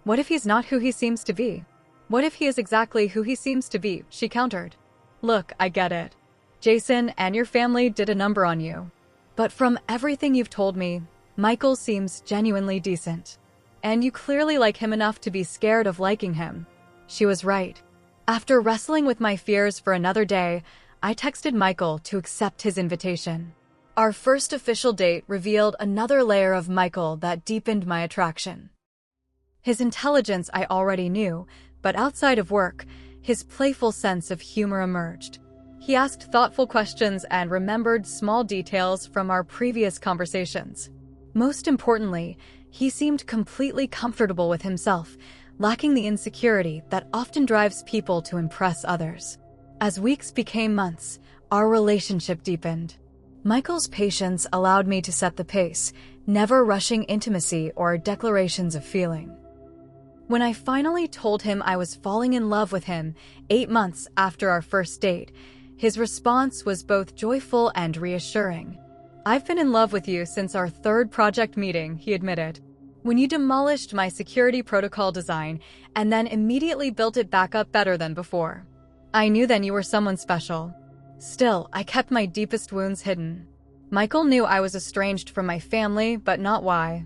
What if he's not who he seems to be? What if he is exactly who he seems to be? She countered. Look, I get it. Jason and your family did a number on you. But from everything you've told me, Michael seems genuinely decent. And you clearly like him enough to be scared of liking him. She was right. After wrestling with my fears for another day, I texted Michael to accept his invitation. Our first official date revealed another layer of Michael that deepened my attraction. His intelligence I already knew, but outside of work, his playful sense of humor emerged. He asked thoughtful questions and remembered small details from our previous conversations. Most importantly, he seemed completely comfortable with himself, lacking the insecurity that often drives people to impress others. As weeks became months, our relationship deepened. Michael's patience allowed me to set the pace, never rushing intimacy or declarations of feeling. When I finally told him I was falling in love with him 8 months after our first date, his response was both joyful and reassuring. I've been in love with you since our 3rd project meeting, he admitted. When you demolished my security protocol design and then immediately built it back up better than before. I knew then you were someone special. Still, I kept my deepest wounds hidden. Michael knew I was estranged from my family, but not why.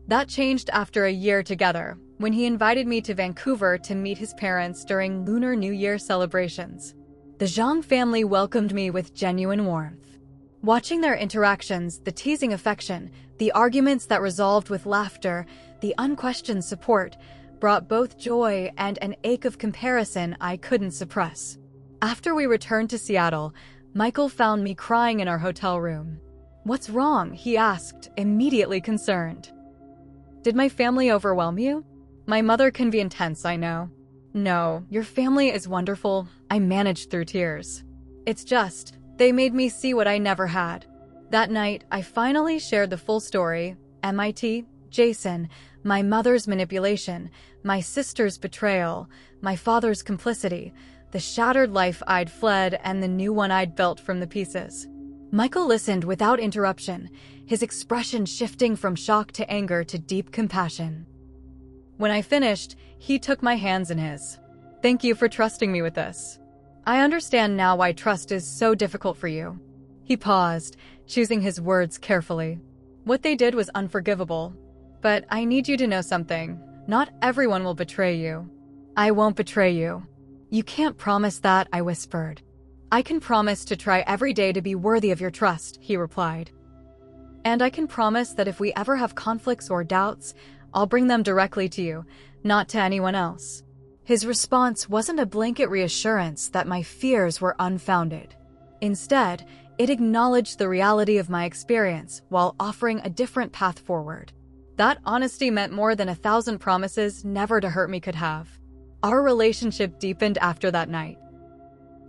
That changed after a year together, when he invited me to Vancouver to meet his parents during Lunar New Year celebrations. The Zhang family welcomed me with genuine warmth. Watching their interactions, the teasing affection, the arguments that resolved with laughter, the unquestioned support, brought both joy and an ache of comparison I couldn't suppress. After we returned to Seattle, Michael found me crying in our hotel room. What's wrong? He asked, immediately concerned. Did my family overwhelm you? My mother can be intense, I know. No, your family is wonderful. I managed through tears. It's just, they made me see what I never had. That night, I finally shared the full story. MIT, Jason, my mother's manipulation, my sister's betrayal, my father's complicity, the shattered life I'd fled and the new one I'd built from the pieces. Michael listened without interruption, his expression shifting from shock to anger to deep compassion. When I finished, he took my hands in his. Thank you for trusting me with this. I understand now why trust is so difficult for you. He paused, choosing his words carefully. What they did was unforgivable. But I need you to know something. Not everyone will betray you. I won't betray you. You can't promise that, I whispered. I can promise to try every day to be worthy of your trust, he replied. And I can promise that if we ever have conflicts or doubts, I'll bring them directly to you, not to anyone else. His response wasn't a blanket reassurance that my fears were unfounded. Instead, it acknowledged the reality of my experience while offering a different path forward. That honesty meant more than 1,000 promises never to hurt me could have. Our relationship deepened after that night.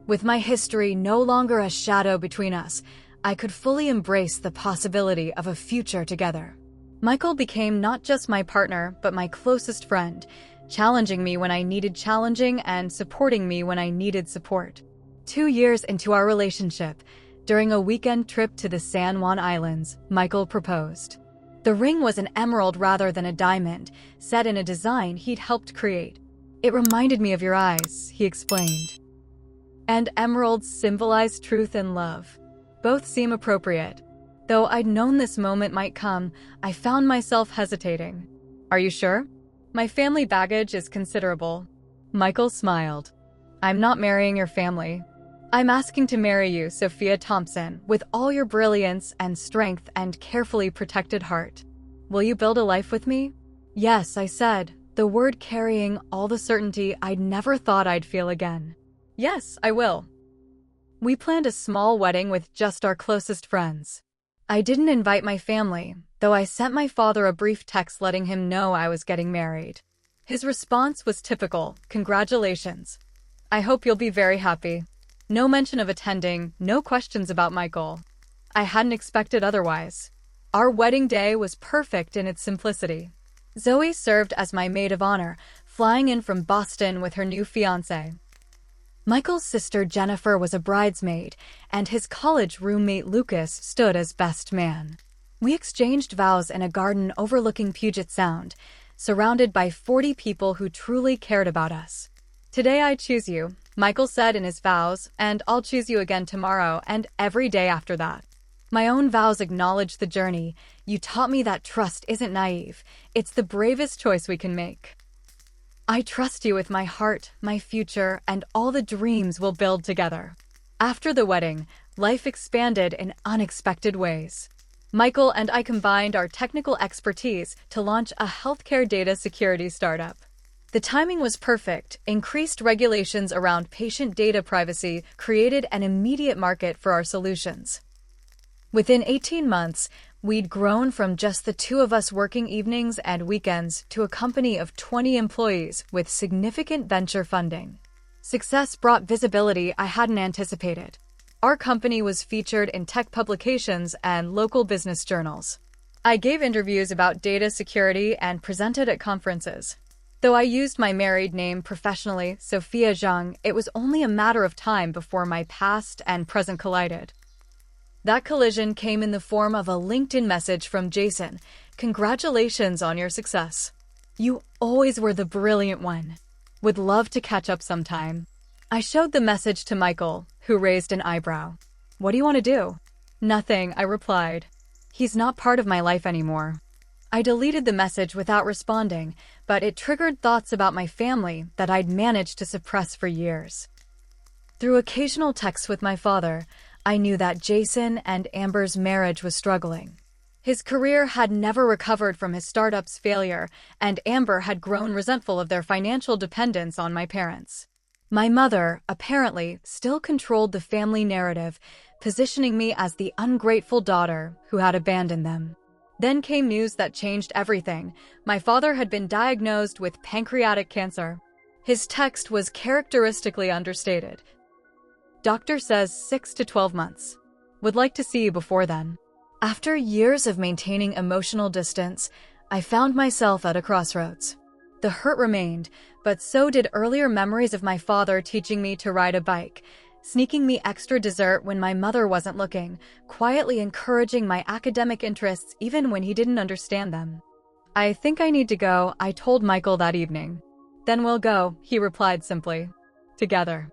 With my history no longer a shadow between us, I could fully embrace the possibility of a future together. Michael became not just my partner, but my closest friend, challenging me when I needed challenging and supporting me when I needed support. 2 years into our relationship, during a weekend trip to the San Juan Islands, Michael proposed. The ring was an emerald rather than a diamond, set in a design he'd helped create. It reminded me of your eyes, he explained. And emeralds symbolize truth and love. Both seem appropriate. Though I'd known this moment might come, I found myself hesitating. Are you sure? My family baggage is considerable. Michael smiled. I'm not marrying your family. I'm asking to marry you, Sophia Thompson, with all your brilliance and strength and carefully protected heart. Will you build a life with me? Yes, I said, the word carrying all the certainty I'd never thought I'd feel again. Yes, I will. We planned a small wedding with just our closest friends. I didn't invite my family, though I sent my father a brief text letting him know I was getting married. His response was typical, congratulations. I hope you'll be very happy. No mention of attending, no questions about Michael. I hadn't expected otherwise. Our wedding day was perfect in its simplicity. Zoe served as my maid of honor, flying in from Boston with her new fiancé. Michael's sister Jennifer was a bridesmaid, and his college roommate Lucas stood as best man. We exchanged vows in a garden overlooking Puget Sound, surrounded by 40 people who truly cared about us. Today I choose you, Michael said in his vows, and I'll choose you again tomorrow and every day after that. My own vows acknowledge the journey. You taught me that trust isn't naive. It's the bravest choice we can make. I trust you with my heart, my future, and all the dreams we'll build together. After the wedding, life expanded in unexpected ways. Michael and I combined our technical expertise to launch a healthcare data security startup. The timing was perfect. Increased regulations around patient data privacy created an immediate market for our solutions. Within 18 months, we'd grown from just the two of us working evenings and weekends to a company of 20 employees with significant venture funding. Success brought visibility I hadn't anticipated. Our company was featured in tech publications and local business journals. I gave interviews about data security and presented at conferences. Though I used my married name professionally, Sophia Zhang, it was only a matter of time before my past and present collided. That collision came in the form of a LinkedIn message from Jason. Congratulations on your success. You always were the brilliant one. Would love to catch up sometime. I showed the message to Michael, who raised an eyebrow. What do you want to do? Nothing, I replied. He's not part of my life anymore. I deleted the message without responding, but it triggered thoughts about my family that I'd managed to suppress for years. Through occasional texts with my father, I knew that Jason and Amber's marriage was struggling. His career had never recovered from his startup's failure, and Amber had grown resentful of their financial dependence on my parents. My mother, apparently, still controlled the family narrative, positioning me as the ungrateful daughter who had abandoned them. Then came news that changed everything. My father had been diagnosed with pancreatic cancer. His text was characteristically understated. Doctor says 6 to 12 months. Would like to see you before then. After years of maintaining emotional distance, I found myself at a crossroads. The hurt remained, but so did earlier memories of my father teaching me to ride a bike, sneaking me extra dessert when my mother wasn't looking, quietly encouraging my academic interests even when he didn't understand them. I think I need to go, I told Michael that evening. Then we'll go, he replied simply. Together.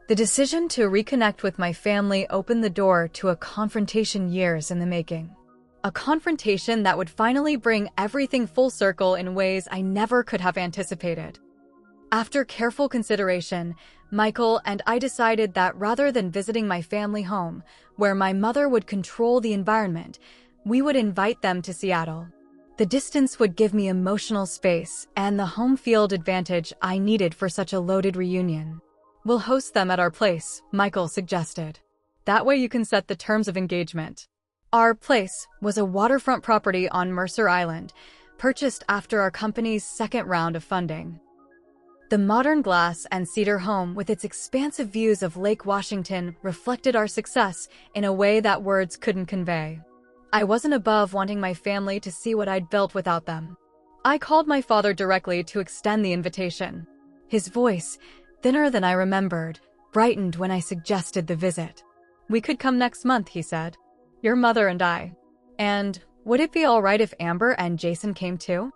The decision to reconnect with my family opened the door to a confrontation years in the making. A confrontation that would finally bring everything full circle in ways I never could have anticipated. After careful consideration, Michael and I decided that rather than visiting my family home, where my mother would control the environment, we would invite them to Seattle. The distance would give me emotional space and the home field advantage I needed for such a loaded reunion. We'll host them at our place, Michael suggested. That way you can set the terms of engagement. Our place was a waterfront property on Mercer Island, purchased after our company's second round of funding. The modern glass and cedar home with its expansive views of Lake Washington reflected our success in a way that words couldn't convey. I wasn't above wanting my family to see what I'd built without them. I called my father directly to extend the invitation. His voice, thinner than I remembered, brightened when I suggested the visit. We could come next month, he said. Your mother and I. And Would it be all right if Amber and Jason came too?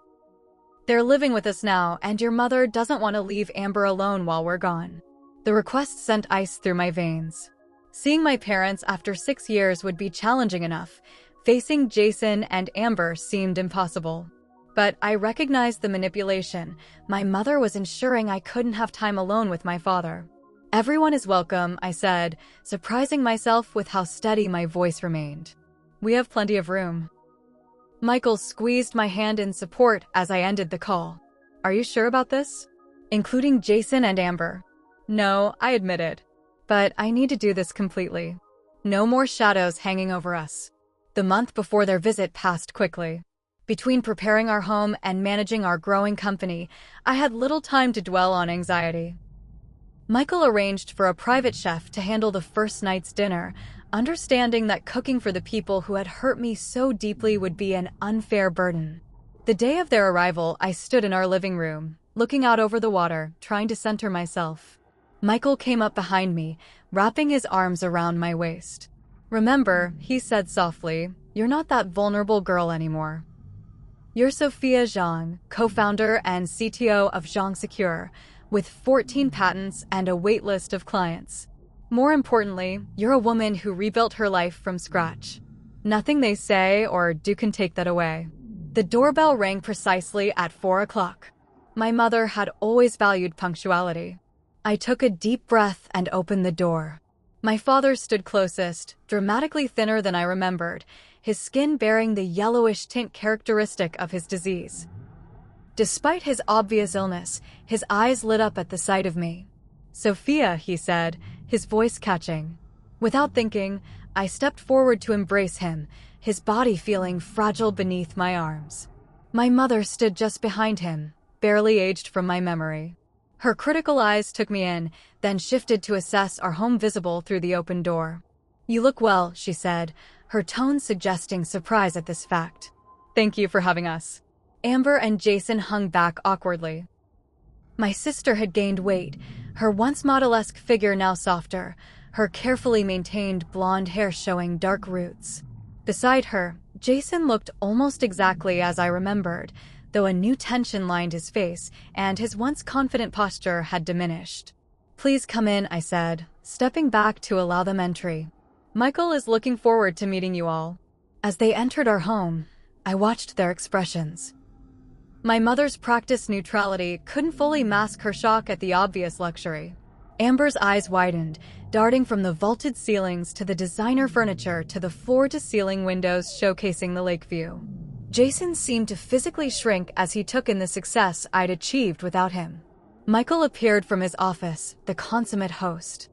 They're living with us now, and your mother doesn't want to leave Amber alone while we're gone. The request sent ice through my veins. Seeing my parents after 6 years would be challenging enough. Facing Jason and Amber seemed impossible. But I recognized the manipulation. My mother was ensuring I couldn't have time alone with my father. Everyone is welcome, I said, surprising myself with how steady my voice remained. We have plenty of room. Michael squeezed my hand in support as I ended the call. Are you sure about this? Including Jason and Amber? No, I admitted. But I need to do this completely. No more shadows hanging over us. The month before their visit passed quickly. Between preparing our home and managing our growing company, I had little time to dwell on anxiety. Michael arranged for a private chef to handle the first night's dinner, understanding that cooking for the people who had hurt me so deeply would be an unfair burden. The day of their arrival, I stood in our living room, looking out over the water, trying to center myself. Michael came up behind me, wrapping his arms around my waist. Remember, he said softly, you're not that vulnerable girl anymore. You're Sophia Zhang, co-founder and CTO of Zhang Secure, with 14 patents and a wait list of clients. More importantly, you're a woman who rebuilt her life from scratch. Nothing they say or do can take that away. The doorbell rang precisely at 4 o'clock. My mother had always valued punctuality. I took a deep breath and opened the door. My father stood closest, dramatically thinner than I remembered, his skin bearing the yellowish tint characteristic of his disease. Despite his obvious illness, his eyes lit up at the sight of me. Sophia, he said, his voice catching. Without thinking, I stepped forward to embrace him, his body feeling fragile beneath my arms. My mother stood just behind him, barely aged from my memory. Her critical eyes took me in, then shifted to assess our home visible through the open door. You look well, she said, her tone suggesting surprise at this fact. Thank you for having us. Amber and Jason hung back awkwardly. My sister had gained weight, her once model-esque figure now softer, her carefully maintained blonde hair showing dark roots. Beside her, Jason looked almost exactly as I remembered, though a new tension lined his face, and his once confident posture had diminished. Please come in, I said, stepping back to allow them entry. Michael is looking forward to meeting you all. As they entered our home, I watched their expressions. My mother's practiced neutrality couldn't fully mask her shock at the obvious luxury. Amber's eyes widened, darting from the vaulted ceilings to the designer furniture to the floor-to-ceiling windows showcasing the lake view. Jason seemed to physically shrink as he took in the success I'd achieved without him. Michael appeared from his office, the consummate host.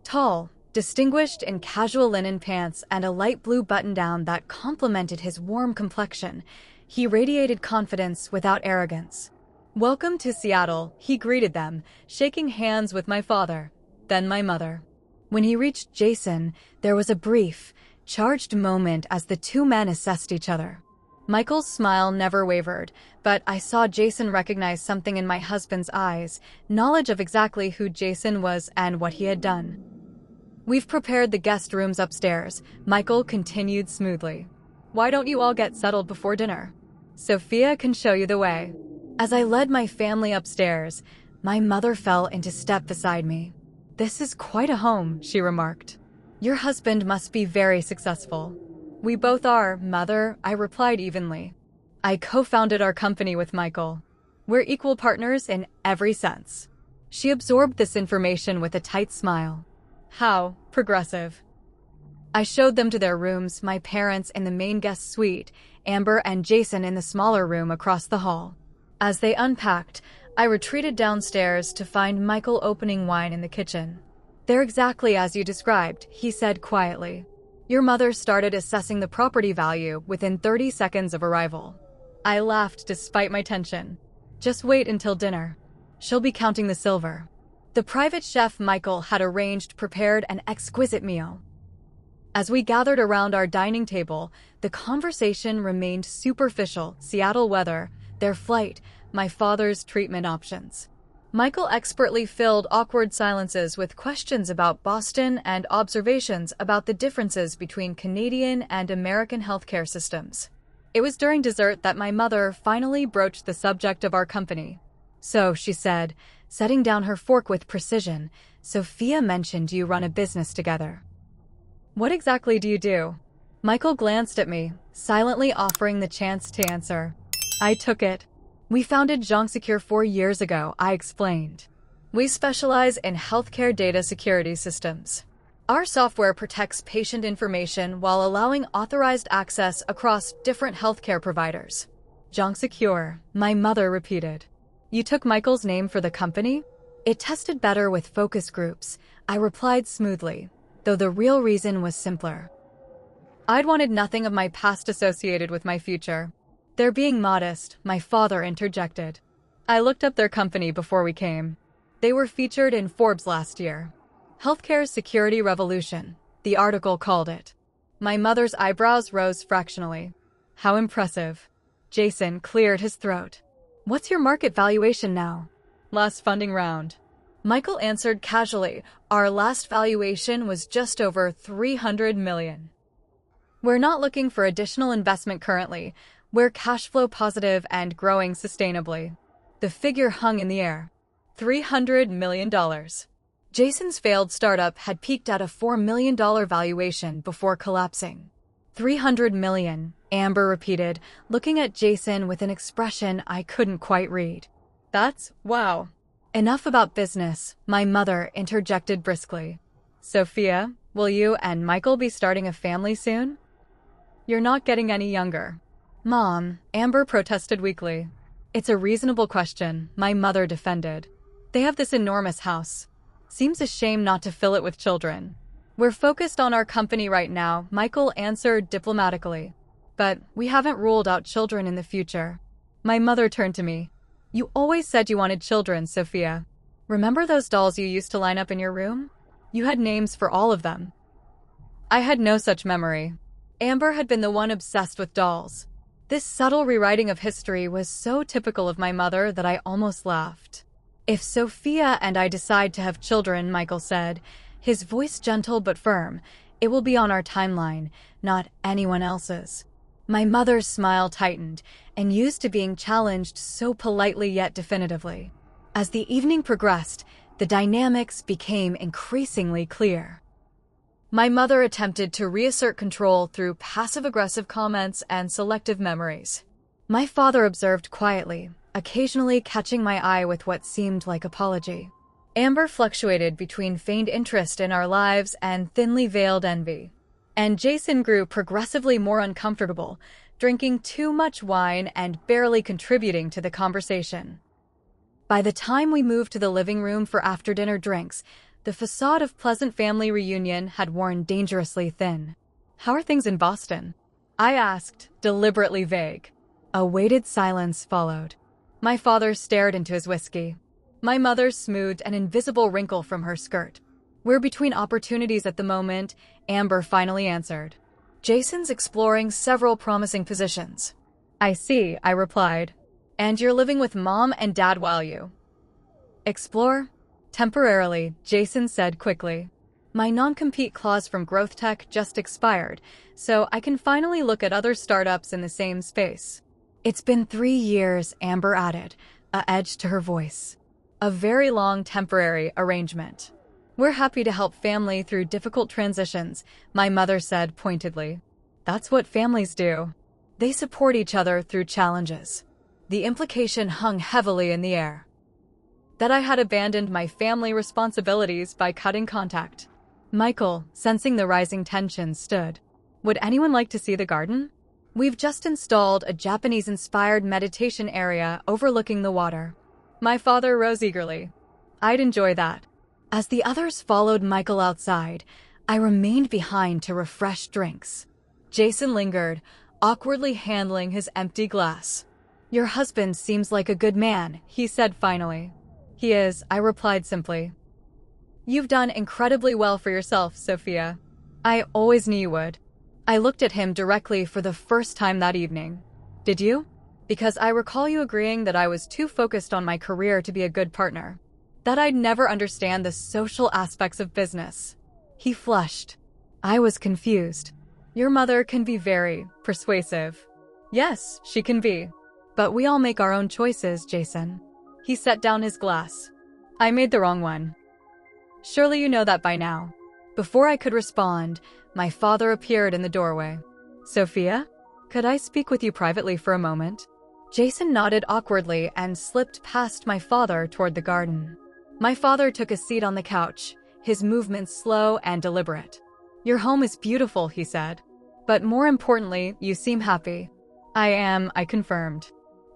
Tall, distinguished in casual linen pants and a light blue button-down that complemented his warm complexion, he radiated confidence without arrogance. Welcome to Seattle, he greeted them, shaking hands with my father, then my mother. When he reached Jason, there was a brief, charged moment as the two men assessed each other. Michael's smile never wavered, but I saw Jason recognize something in my husband's eyes, knowledge of exactly who Jason was and what he had done. We've prepared the guest rooms upstairs, Michael continued smoothly. Why don't you all get settled before dinner? Sophia can show you the way. As I led my family upstairs, my mother fell into step beside me. This is quite a home, she remarked. Your husband must be very successful. We both are, Mother, I replied evenly. I co-founded our company with Michael. We're equal partners in every sense. She absorbed this information with a tight smile. How progressive. I showed them to their rooms, my parents in the main guest suite, Amber and Jason in the smaller room across the hall. As they unpacked, I retreated downstairs to find Michael opening wine in the kitchen. They're exactly as you described, he said quietly. Your mother started assessing the property value within 30 seconds of arrival. I laughed despite my tension. Just wait until dinner. She'll be counting the silver. The private chef Michael had arranged prepared an exquisite meal. As we gathered around our dining table, the conversation remained superficial: Seattle weather, their flight, my father's treatment options. Michael expertly filled awkward silences with questions about Boston and observations about the differences between Canadian and American healthcare systems. It was during dessert that my mother finally broached the subject of our company. So, she said, setting down her fork with precision, Sophia mentioned you run a business together. What exactly do you do? Michael glanced at me, silently offering the chance to answer. I took it. We founded JongSecure 4 years ago, I explained. We specialize in healthcare data security systems. Our software protects patient information while allowing authorized access across different healthcare providers. JongSecure, my mother repeated. You took Michael's name for the company? It tested better with focus groups, I replied smoothly, though the real reason was simpler. I'd wanted nothing of my past associated with my future. They're being modest, my father interjected. I looked up their company before we came. They were featured in Forbes last year. Healthcare's Security Revolution, the article called it. My mother's eyebrows rose fractionally. How impressive. Jason cleared his throat. What's your market valuation now? Last funding round. Michael answered casually. Our last valuation was just over $300 million. We're not looking for additional investment currently. We're cash flow positive and growing sustainably. The figure hung in the air. $300 million. Jason's failed startup had peaked at a $4 million valuation before collapsing. $300 million, Amber repeated, looking at Jason with an expression I couldn't quite read. That's wow. Enough about business, my mother interjected briskly. Sophia, will you and Michael be starting a family soon? You're not getting any younger. Mom, Amber protested weakly. It's a reasonable question, my mother defended. They have this enormous house. Seems a shame not to fill it with children. We're focused on our company right now, Michael answered diplomatically. But we haven't ruled out children in the future. My mother turned to me. You always said you wanted children, Sophia. Remember those dolls you used to line up in your room? You had names for all of them. I had no such memory. Amber had been the one obsessed with dolls. This subtle rewriting of history was so typical of my mother that I almost laughed. If Sophia and I decide to have children, Michael said, his voice gentle but firm, it will be on our timeline, not anyone else's. My mother's smile tightened, and used to being challenged so politely yet definitively. As the evening progressed, the dynamics became increasingly clear. My mother attempted to reassert control through passive-aggressive comments and selective memories. My father observed quietly, occasionally catching my eye with what seemed like apology. Amber fluctuated between feigned interest in our lives and thinly veiled envy. And Jason grew progressively more uncomfortable, drinking too much wine and barely contributing to the conversation. By the time we moved to the living room for after-dinner drinks, the facade of pleasant family reunion had worn dangerously thin. How are things in Boston? I asked, deliberately vague. A weighted silence followed. My father stared into his whiskey. My mother smoothed an invisible wrinkle from her skirt. We're between opportunities at the moment, Amber finally answered. Jason's exploring several promising positions. I see, I replied. And you're living with Mom and Dad while you explore? Temporarily, Jason said quickly. My non-compete clause from Growth Tech just expired, so I can finally look at other startups in the same space. It's been 3 years, Amber added, a edge to her voice. A very long temporary arrangement. We're happy to help family through difficult transitions, my mother said pointedly. That's what families do. They support each other through challenges. The implication hung heavily in the air. That I had abandoned my family responsibilities by cutting contact. Michael, sensing the rising tension, stood. Would anyone like to see the garden? We've just installed a Japanese-inspired meditation area overlooking the water. My father rose eagerly. I'd enjoy that. As the others followed Michael outside, I remained behind to refresh drinks. Jason lingered, awkwardly handling his empty glass. Your husband seems like a good man, he said finally. He is, I replied simply. You've done incredibly well for yourself, Sophia. I always knew you would. I looked at him directly for the first time that evening. Did you? Because I recall you agreeing that I was too focused on my career to be a good partner. that I'd never understand the social aspects of business. He flushed. I was confused. Your mother can be very persuasive. Yes, she can be. But we all make our own choices, Jason. He set down his glass. I made the wrong one. Surely you know that by now. Before I could respond, my father appeared in the doorway. Sophia, could I speak with you privately for a moment? Jason nodded awkwardly and slipped past my father toward the garden. My father took a seat on the couch, his movements slow and deliberate. Your home is beautiful, he said. But more importantly, you seem happy. I am, I confirmed.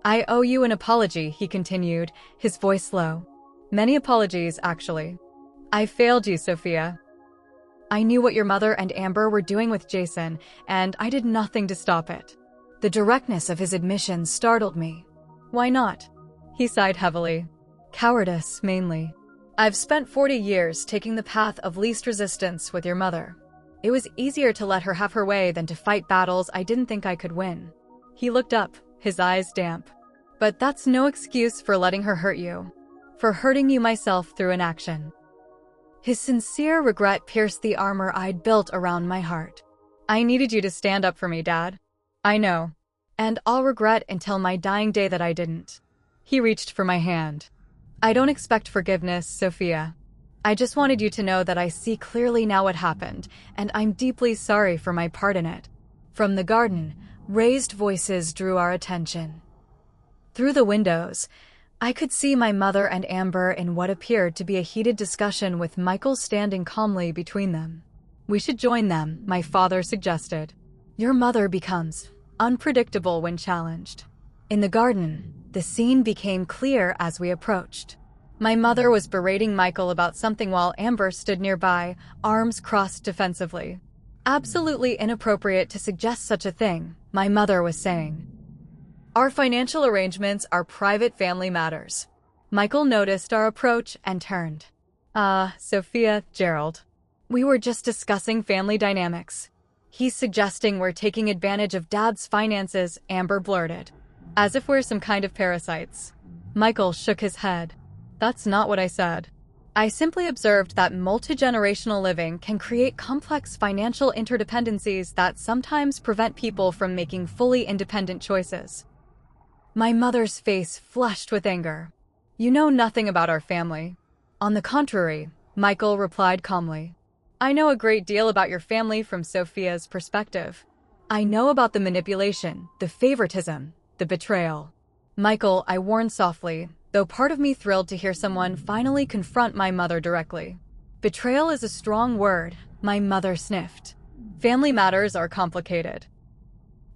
I owe you an apology, he continued, his voice low. Many apologies, actually. I failed you, Sophia. I knew what your mother and Amber were doing with Jason, and I did nothing to stop it. The directness of his admission startled me. Why not? He sighed heavily. Cowardice, mainly. I've spent 40 years taking the path of least resistance with your mother. It was easier to let her have her way than to fight battles I didn't think I could win. He looked up, his eyes damp. But that's no excuse for letting her hurt you. For hurting you myself through inaction. His sincere regret pierced the armor I'd built around my heart. I needed you to stand up for me, Dad. I know. And I'll regret until my dying day that I didn't. He reached for my hand. I don't expect forgiveness, Sophia. I just wanted you to know that I see clearly now what happened, and I'm deeply sorry for my part in it. From the garden, raised voices drew our attention. Through the windows, I could see my mother and Amber in what appeared to be a heated discussion with Michael standing calmly between them. We should join them, my father suggested. Your mother becomes unpredictable when challenged. In the garden, the scene became clear as we approached. My mother was berating Michael about something while Amber stood nearby, arms crossed defensively. Absolutely inappropriate to suggest such a thing, my mother was saying. Our financial arrangements are private family matters. Michael noticed our approach and turned. Sophia, Gerald. We were just discussing family dynamics. He's suggesting we're taking advantage of Dad's finances, Amber blurted. As if we're some kind of parasites. Michael shook his head. That's not what I said. I simply observed that multi-generational living can create complex financial interdependencies that sometimes prevent people from making fully independent choices. My mother's face flushed with anger. You know nothing about our family. On the contrary, Michael replied calmly. I know a great deal about your family from Sophia's perspective. I know about the manipulation, the favoritism, the betrayal. Michael, I warned softly, though part of me thrilled to hear someone finally confront my mother directly. Betrayal is a strong word, my mother sniffed. Family matters are complicated.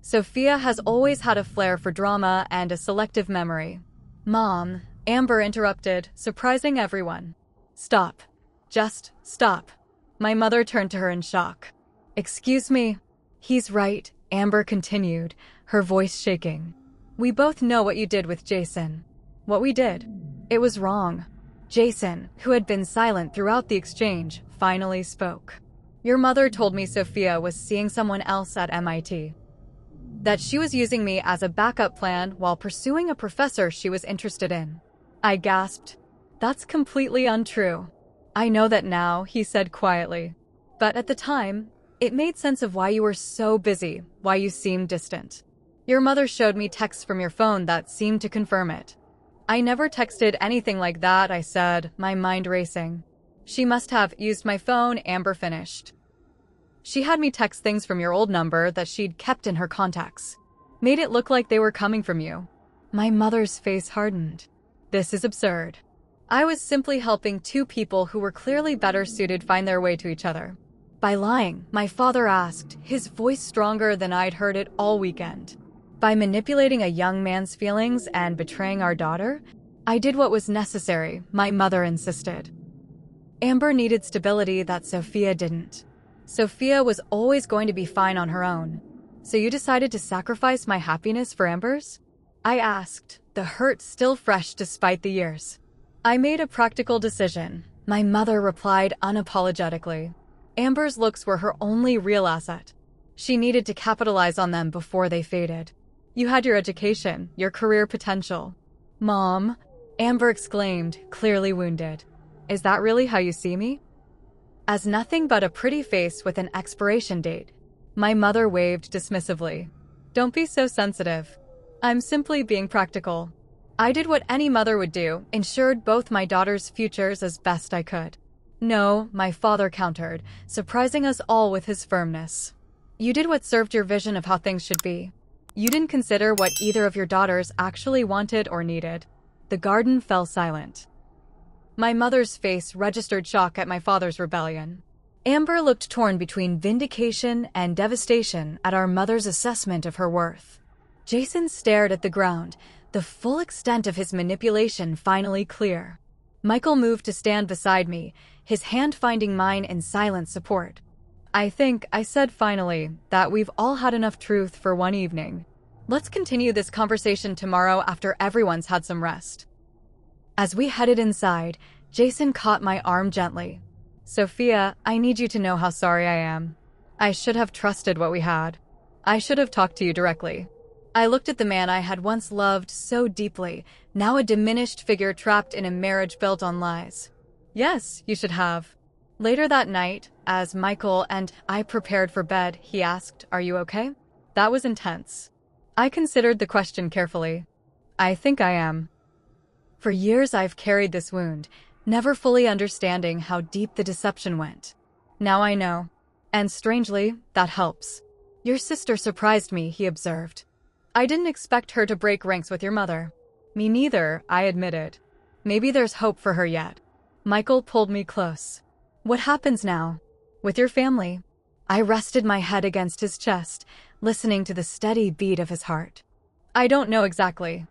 Sophia has always had a flair for drama and a selective memory. Mom, Amber interrupted, surprising everyone. Stop. Just stop. My mother turned to her in shock. Excuse me. He's right, Amber continued, her voice shaking. We both know what you did with Jason. What we did. It was wrong. Jason, who had been silent throughout the exchange, finally spoke. Your mother told me Sophia was seeing someone else at MIT. That she was using me as a backup plan while pursuing a professor she was interested in. I gasped. That's completely untrue. I know that now, he said quietly. But at the time, it made sense of why you were so busy, why you seemed distant. Your mother showed me texts from your phone that seemed to confirm it. I never texted anything like that, I said, my mind racing. She must have used my phone, Amber finished. She had me text things from your old number that she'd kept in her contacts. Made it look like they were coming from you. My mother's face hardened. This is absurd. I was simply helping two people who were clearly better suited find their way to each other. By lying, my father asked, his voice stronger than I'd heard it all weekend. By manipulating a young man's feelings and betraying our daughter, I did what was necessary, my mother insisted. Amber needed stability that Sophia didn't. Sophia was always going to be fine on her own. So you decided to sacrifice my happiness for Amber's? I asked, the hurt still fresh despite the years. I made a practical decision, my mother replied unapologetically. Amber's looks were her only real asset. She needed to capitalize on them before they faded. You had your education, your career potential. Mom, Amber exclaimed, clearly wounded. Is that really how you see me? As nothing but a pretty face with an expiration date. My mother waved dismissively. Don't be so sensitive. I'm simply being practical. I did what any mother would do, ensured both my daughters' futures as best I could. No, my father countered, surprising us all with his firmness. You did what served your vision of how things should be. You didn't consider what either of your daughters actually wanted or needed. The garden fell silent. My mother's face registered shock at my father's rebellion. Amber looked torn between vindication and devastation at our mother's assessment of her worth. Jason stared at the ground, the full extent of his manipulation finally clear. Michael moved to stand beside me, his hand finding mine in silent support. I think I said finally that we've all had enough truth for one evening. Let's continue this conversation tomorrow after everyone's had some rest. As we headed inside, Jason caught my arm gently. Sophia, I need you to know how sorry I am. I should have trusted what we had. I should have talked to you directly. I looked at the man I had once loved so deeply, now a diminished figure trapped in a marriage built on lies. Yes, you should have. Later that night, as Michael and I prepared for bed, he asked, "Are you okay?" That was intense. I considered the question carefully. I think I am. For years I've carried this wound, never fully understanding how deep the deception went. Now I know. And strangely, that helps. Your sister surprised me, he observed. I didn't expect her to break ranks with your mother. Me neither, I admitted. Maybe there's hope for her yet. Michael pulled me close. What happens now? With your family? I rested my head against his chest, listening to the steady beat of his heart. I don't know exactly.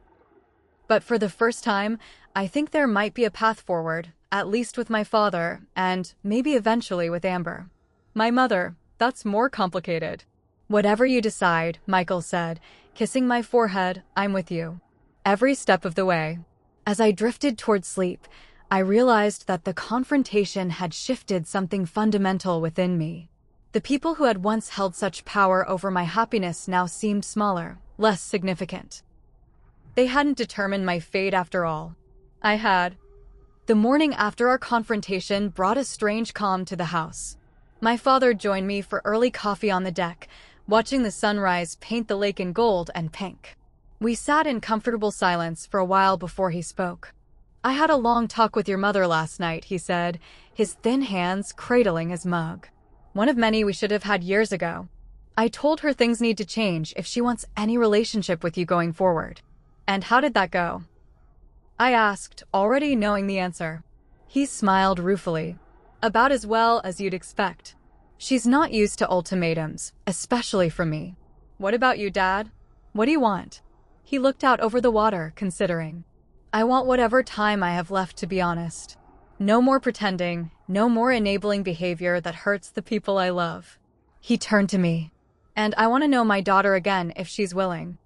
But for the first time, I think there might be a path forward, at least with my father, and maybe eventually with Amber. My mother, that's more complicated. Whatever you decide, Michael said, kissing my forehead, I'm with you. Every step of the way. As I drifted toward sleep, I realized that the confrontation had shifted something fundamental within me. The people who had once held such power over my happiness now seemed smaller, less significant. They hadn't determined my fate after all. I had. The morning after our confrontation brought a strange calm to the house. My father joined me for early coffee on the deck, watching the sunrise paint the lake in gold and pink. We sat in comfortable silence for a while before he spoke. I had a long talk with your mother last night, he said, his thin hands cradling his mug. One of many we should have had years ago. I told her things need to change if she wants any relationship with you going forward. And how did that go? I asked, already knowing the answer. He smiled ruefully. About as well as you'd expect. She's not used to ultimatums, especially from me. What about you, Dad? What do you want? He looked out over the water, considering. I want whatever time I have left, to be honest. No more pretending, no more enabling behavior that hurts the people I love. He turned to me. And I want to know my daughter again if she's willing.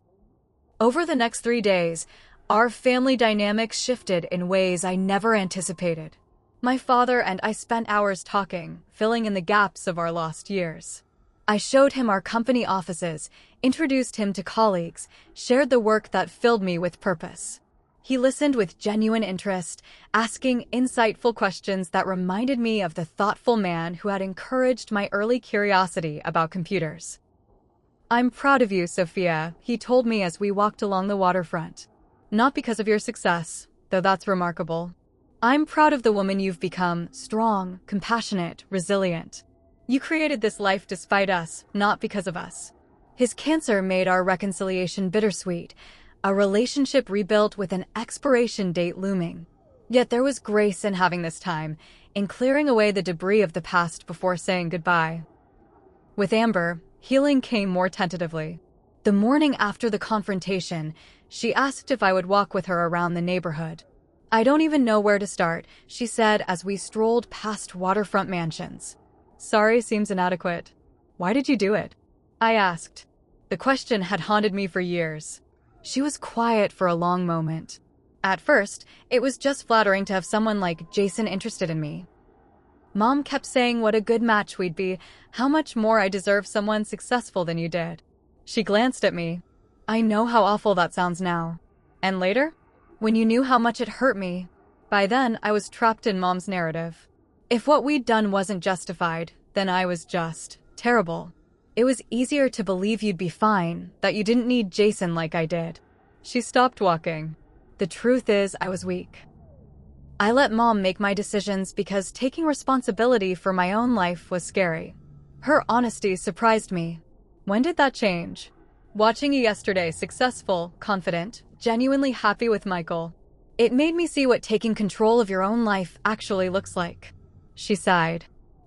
Over the next 3 days, our family dynamics shifted in ways I never anticipated. My father and I spent hours talking, filling in the gaps of our lost years. I showed him our company offices, introduced him to colleagues, shared the work that filled me with purpose. He listened with genuine interest, asking insightful questions that reminded me of the thoughtful man who had encouraged my early curiosity about computers. I'm proud of you, Sophia, he told me as we walked along the waterfront. Not because of your success, though that's remarkable. I'm proud of the woman you've become, strong, compassionate, resilient. You created this life despite us, not because of us. His cancer made our reconciliation bittersweet, a relationship rebuilt with an expiration date looming. Yet there was grace in having this time, in clearing away the debris of the past before saying goodbye. With Amber, healing came more tentatively. The morning after the confrontation, she asked if I would walk with her around the neighborhood. I don't even know where to start, she said as we strolled past waterfront mansions. Sorry seems inadequate. Why did you do it? I asked. The question had haunted me for years. She was quiet for a long moment. At first, it was just flattering to have someone like Jason interested in me. Mom kept saying what a good match we'd be, how much more I deserve someone successful than you did. She glanced at me. I know how awful that sounds now. And later? When you knew how much it hurt me. By then, I was trapped in Mom's narrative. If what we'd done wasn't justified, then I was just terrible. It was easier to believe you'd be fine, that you didn't need Jason like I did. She stopped walking. The truth is, I was weak. I let Mom make my decisions because taking responsibility for my own life was scary. Her honesty surprised me. When did that change? Watching you yesterday, successful, confident, genuinely happy with Michael. It made me see what taking control of your own life actually looks like. She sighed.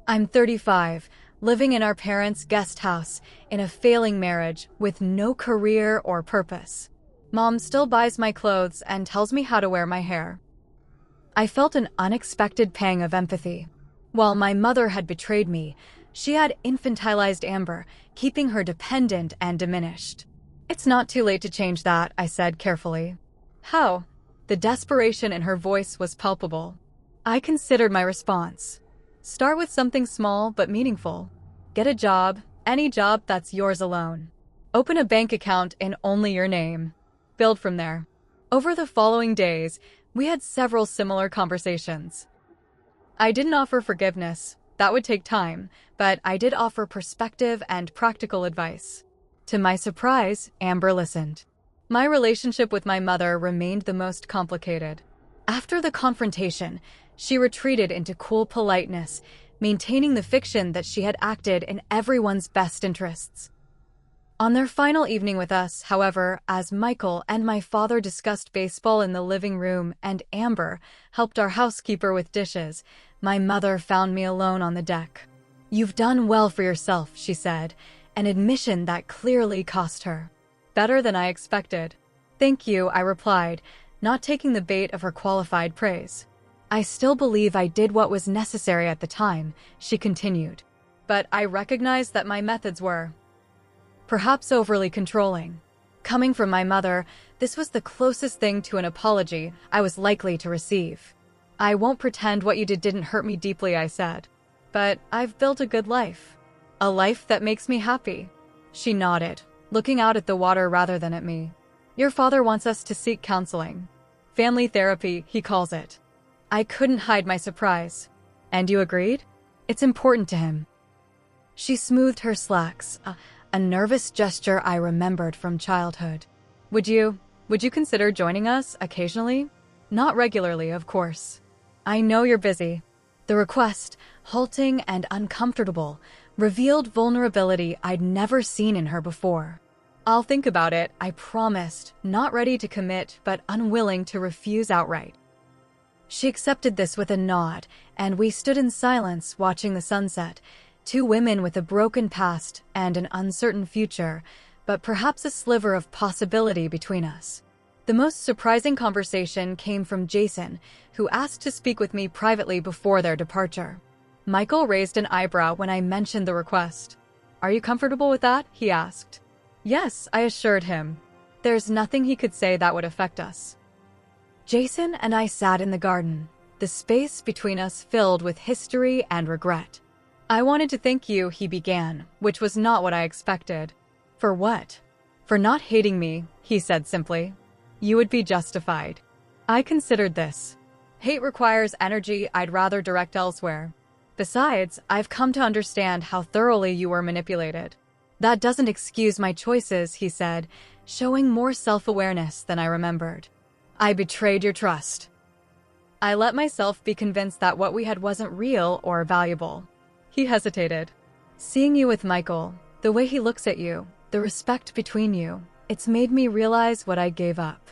I'm 35, living in our parents' guest house, in a failing marriage, with no career or purpose. Mom still buys my clothes and tells me how to wear my hair. I felt an unexpected pang of empathy. While my mother had betrayed me, she had infantilized Amber, keeping her dependent and diminished. It's not too late to change that, I said carefully. How? The desperation in her voice was palpable. I considered my response. Start with something small but meaningful. Get a job, any job that's yours alone. Open a bank account in only your name. Build from there. Over the following days, we had several similar conversations. I didn't offer forgiveness. That would take time, but I did offer perspective and practical advice. To my surprise, Amber listened. My relationship with my mother remained the most complicated. After the confrontation, she retreated into cool politeness, maintaining the fiction that she had acted in everyone's best interests. On their final evening with us, however, as Michael and my father discussed baseball in the living room and Amber helped our housekeeper with dishes, my mother found me alone on the deck. You've done well for yourself, she said, an admission that clearly cost her. Better than I expected. Thank you, I replied, not taking the bait of her qualified praise. I still believe I did what was necessary at the time, she continued. But I recognized that my methods were perhaps overly controlling. Coming from my mother, this was the closest thing to an apology I was likely to receive. I won't pretend what you did didn't hurt me deeply, I said. But I've built a good life. A life that makes me happy. She nodded, looking out at the water rather than at me. Your father wants us to seek counseling. Family therapy, he calls it. I couldn't hide my surprise. And you agreed? It's important to him. She smoothed her slacks, a nervous gesture I remembered from childhood. Would you consider joining us occasionally? Not regularly, of course. I know you're busy. The request, halting and uncomfortable, revealed vulnerability I'd never seen in her before. I'll think about it, I promised, not ready to commit but unwilling to refuse outright. She accepted this with a nod, and we stood in silence watching the sunset, two women with a broken past and an uncertain future, but perhaps a sliver of possibility between us. The most surprising conversation came from Jason, who asked to speak with me privately before their departure. Michael raised an eyebrow when I mentioned the request. Are you comfortable with that? He asked. Yes, I assured him. There's nothing he could say that would affect us. Jason and I sat in the garden, the space between us filled with history and regret. I wanted to thank you, he began, which was not what I expected. For what? For not hating me, he said simply. You would be justified. I considered this. Hate requires energy I'd rather direct elsewhere. Besides, I've come to understand how thoroughly you were manipulated. That doesn't excuse my choices, he said, showing more self-awareness than I remembered. I betrayed your trust. I let myself be convinced that what we had wasn't real or valuable. He hesitated. Seeing you with Michael, the way he looks at you, the respect between you, it's made me realize what I gave up.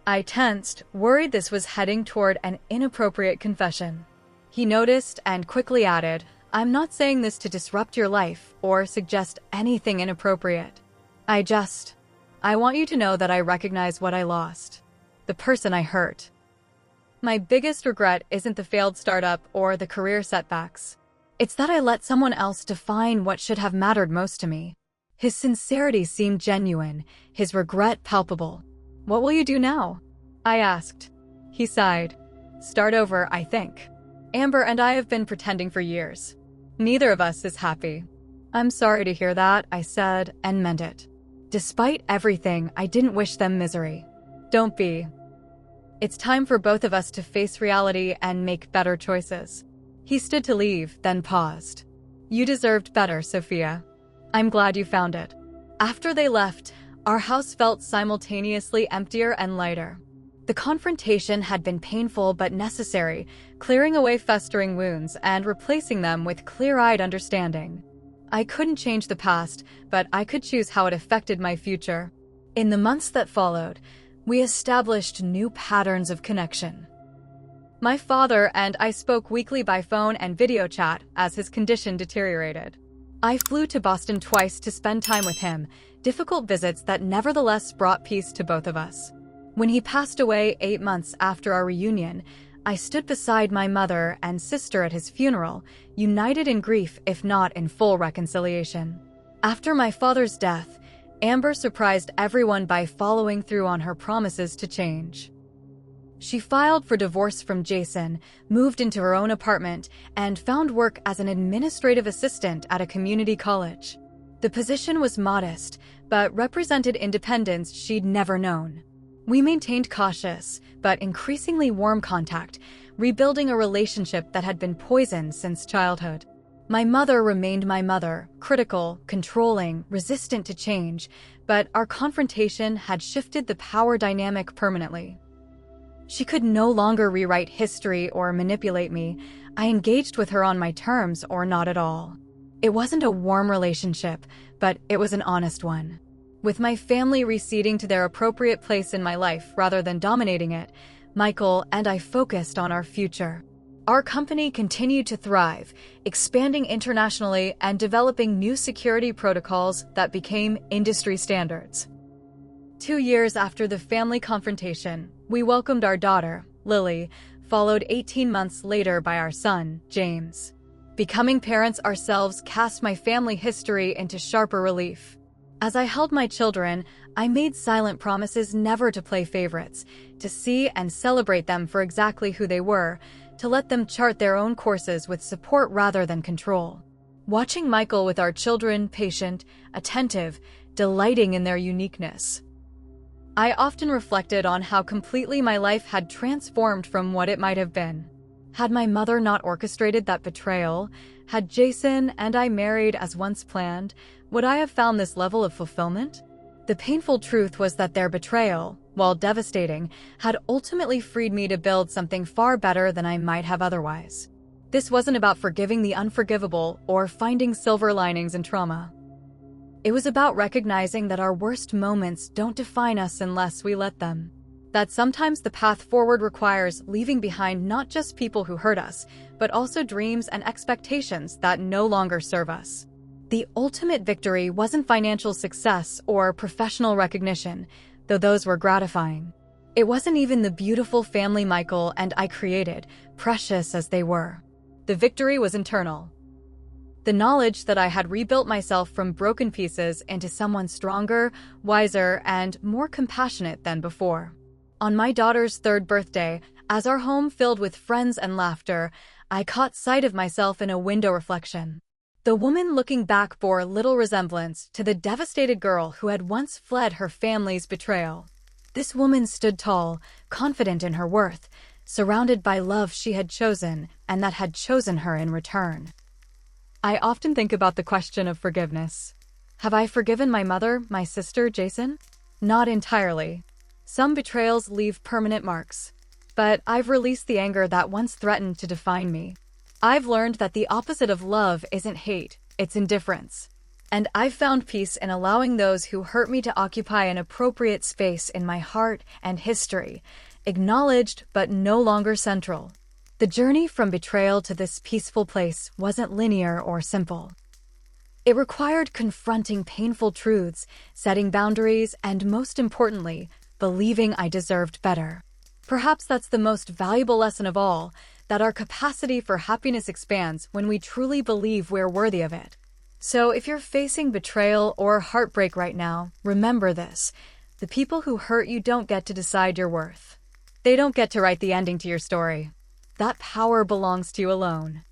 I tensed, worried this was heading toward an inappropriate confession. He noticed and quickly added, I'm not saying this to disrupt your life or suggest anything inappropriate. I want you to know that I recognize what I lost. The person I hurt. My biggest regret isn't the failed startup or the career setbacks. It's that I let someone else define what should have mattered most to me. His sincerity seemed genuine, his regret palpable. What will you do now? I asked. He sighed. Start over, I think. Amber and I have been pretending for years. Neither of us is happy. I'm sorry to hear that, I said, and meant it. Despite everything, I didn't wish them misery. Don't be. It's time for both of us to face reality and make better choices. He stood to leave, then paused. You deserved better, Sophia. I'm glad you found it. After they left, our house felt simultaneously emptier and lighter. The confrontation had been painful but necessary, clearing away festering wounds and replacing them with clear-eyed understanding. I couldn't change the past, but I could choose how it affected my future. In the months that followed, we established new patterns of connection. My father and I spoke weekly by phone and video chat as his condition deteriorated. I flew to Boston twice to spend time with him, difficult visits that nevertheless brought peace to both of us. When he passed away 8 months after our reunion, I stood beside my mother and sister at his funeral, united in grief if not in full reconciliation. After my father's death, Amber surprised everyone by following through on her promises to change. She filed for divorce from Jason, moved into her own apartment, and found work as an administrative assistant at a community college. The position was modest, but represented independence she'd never known. We maintained cautious, but increasingly warm contact, rebuilding a relationship that had been poisoned since childhood. My mother remained my mother, critical, controlling, resistant to change, but our confrontation had shifted the power dynamic permanently. She could no longer rewrite history or manipulate me. I engaged with her on my terms or not at all. It wasn't a warm relationship, but it was an honest one. With my family receding to their appropriate place in my life rather than dominating it, Michael and I focused on our future. Our company continued to thrive, expanding internationally and developing new security protocols that became industry standards. 2 years after the family confrontation, we welcomed our daughter, Lily, followed 18 months later by our son, James. Becoming parents ourselves cast my family history into sharper relief. As I held my children, I made silent promises never to play favorites, to see and celebrate them for exactly who they were, to let them chart their own courses with support rather than control. Watching Michael with our children, patient, attentive, delighting in their uniqueness. I often reflected on how completely my life had transformed from what it might have been. Had my mother not orchestrated that betrayal, had Jason and I married as once planned, would I have found this level of fulfillment? The painful truth was that their betrayal, while devastating, had ultimately freed me to build something far better than I might have otherwise. This wasn't about forgiving the unforgivable or finding silver linings in trauma. It was about recognizing that our worst moments don't define us unless we let them. That sometimes the path forward requires leaving behind not just people who hurt us, but also dreams and expectations that no longer serve us. The ultimate victory wasn't financial success or professional recognition, though those were gratifying. It wasn't even the beautiful family Michael and I created, precious as they were. The victory was internal. The knowledge that I had rebuilt myself from broken pieces into someone stronger, wiser, and more compassionate than before. On my daughter's 3rd birthday, as our home filled with friends and laughter, I caught sight of myself in a window reflection. The woman looking back bore little resemblance to the devastated girl who had once fled her family's betrayal. This woman stood tall, confident in her worth, surrounded by love she had chosen and that had chosen her in return. I often think about the question of forgiveness. Have I forgiven my mother, my sister, Jason? Not entirely. Some betrayals leave permanent marks. But I've released the anger that once threatened to define me. I've learned that the opposite of love isn't hate, it's indifference. And I've found peace in allowing those who hurt me to occupy an appropriate space in my heart and history, acknowledged but no longer central. The journey from betrayal to this peaceful place wasn't linear or simple. It required confronting painful truths, setting boundaries, and most importantly, believing I deserved better. Perhaps that's the most valuable lesson of all, that our capacity for happiness expands when we truly believe we're worthy of it. So if you're facing betrayal or heartbreak right now, remember this. The people who hurt you don't get to decide your worth. They don't get to write the ending to your story. That power belongs to you alone.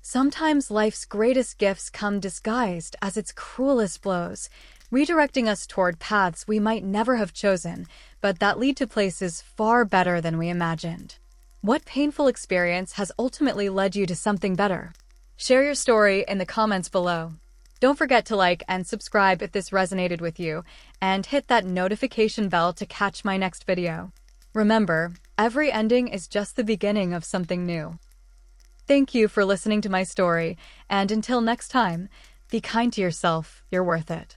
Sometimes life's greatest gifts come disguised as its cruelest blows, redirecting us toward paths we might never have chosen, but that lead to places far better than we imagined. What painful experience has ultimately led you to something better? Share your story in the comments below. Don't forget to like and subscribe if this resonated with you, and hit that notification bell to catch my next video. Remember, every ending is just the beginning of something new. Thank you for listening to my story, and until next time, be kind to yourself, you're worth it.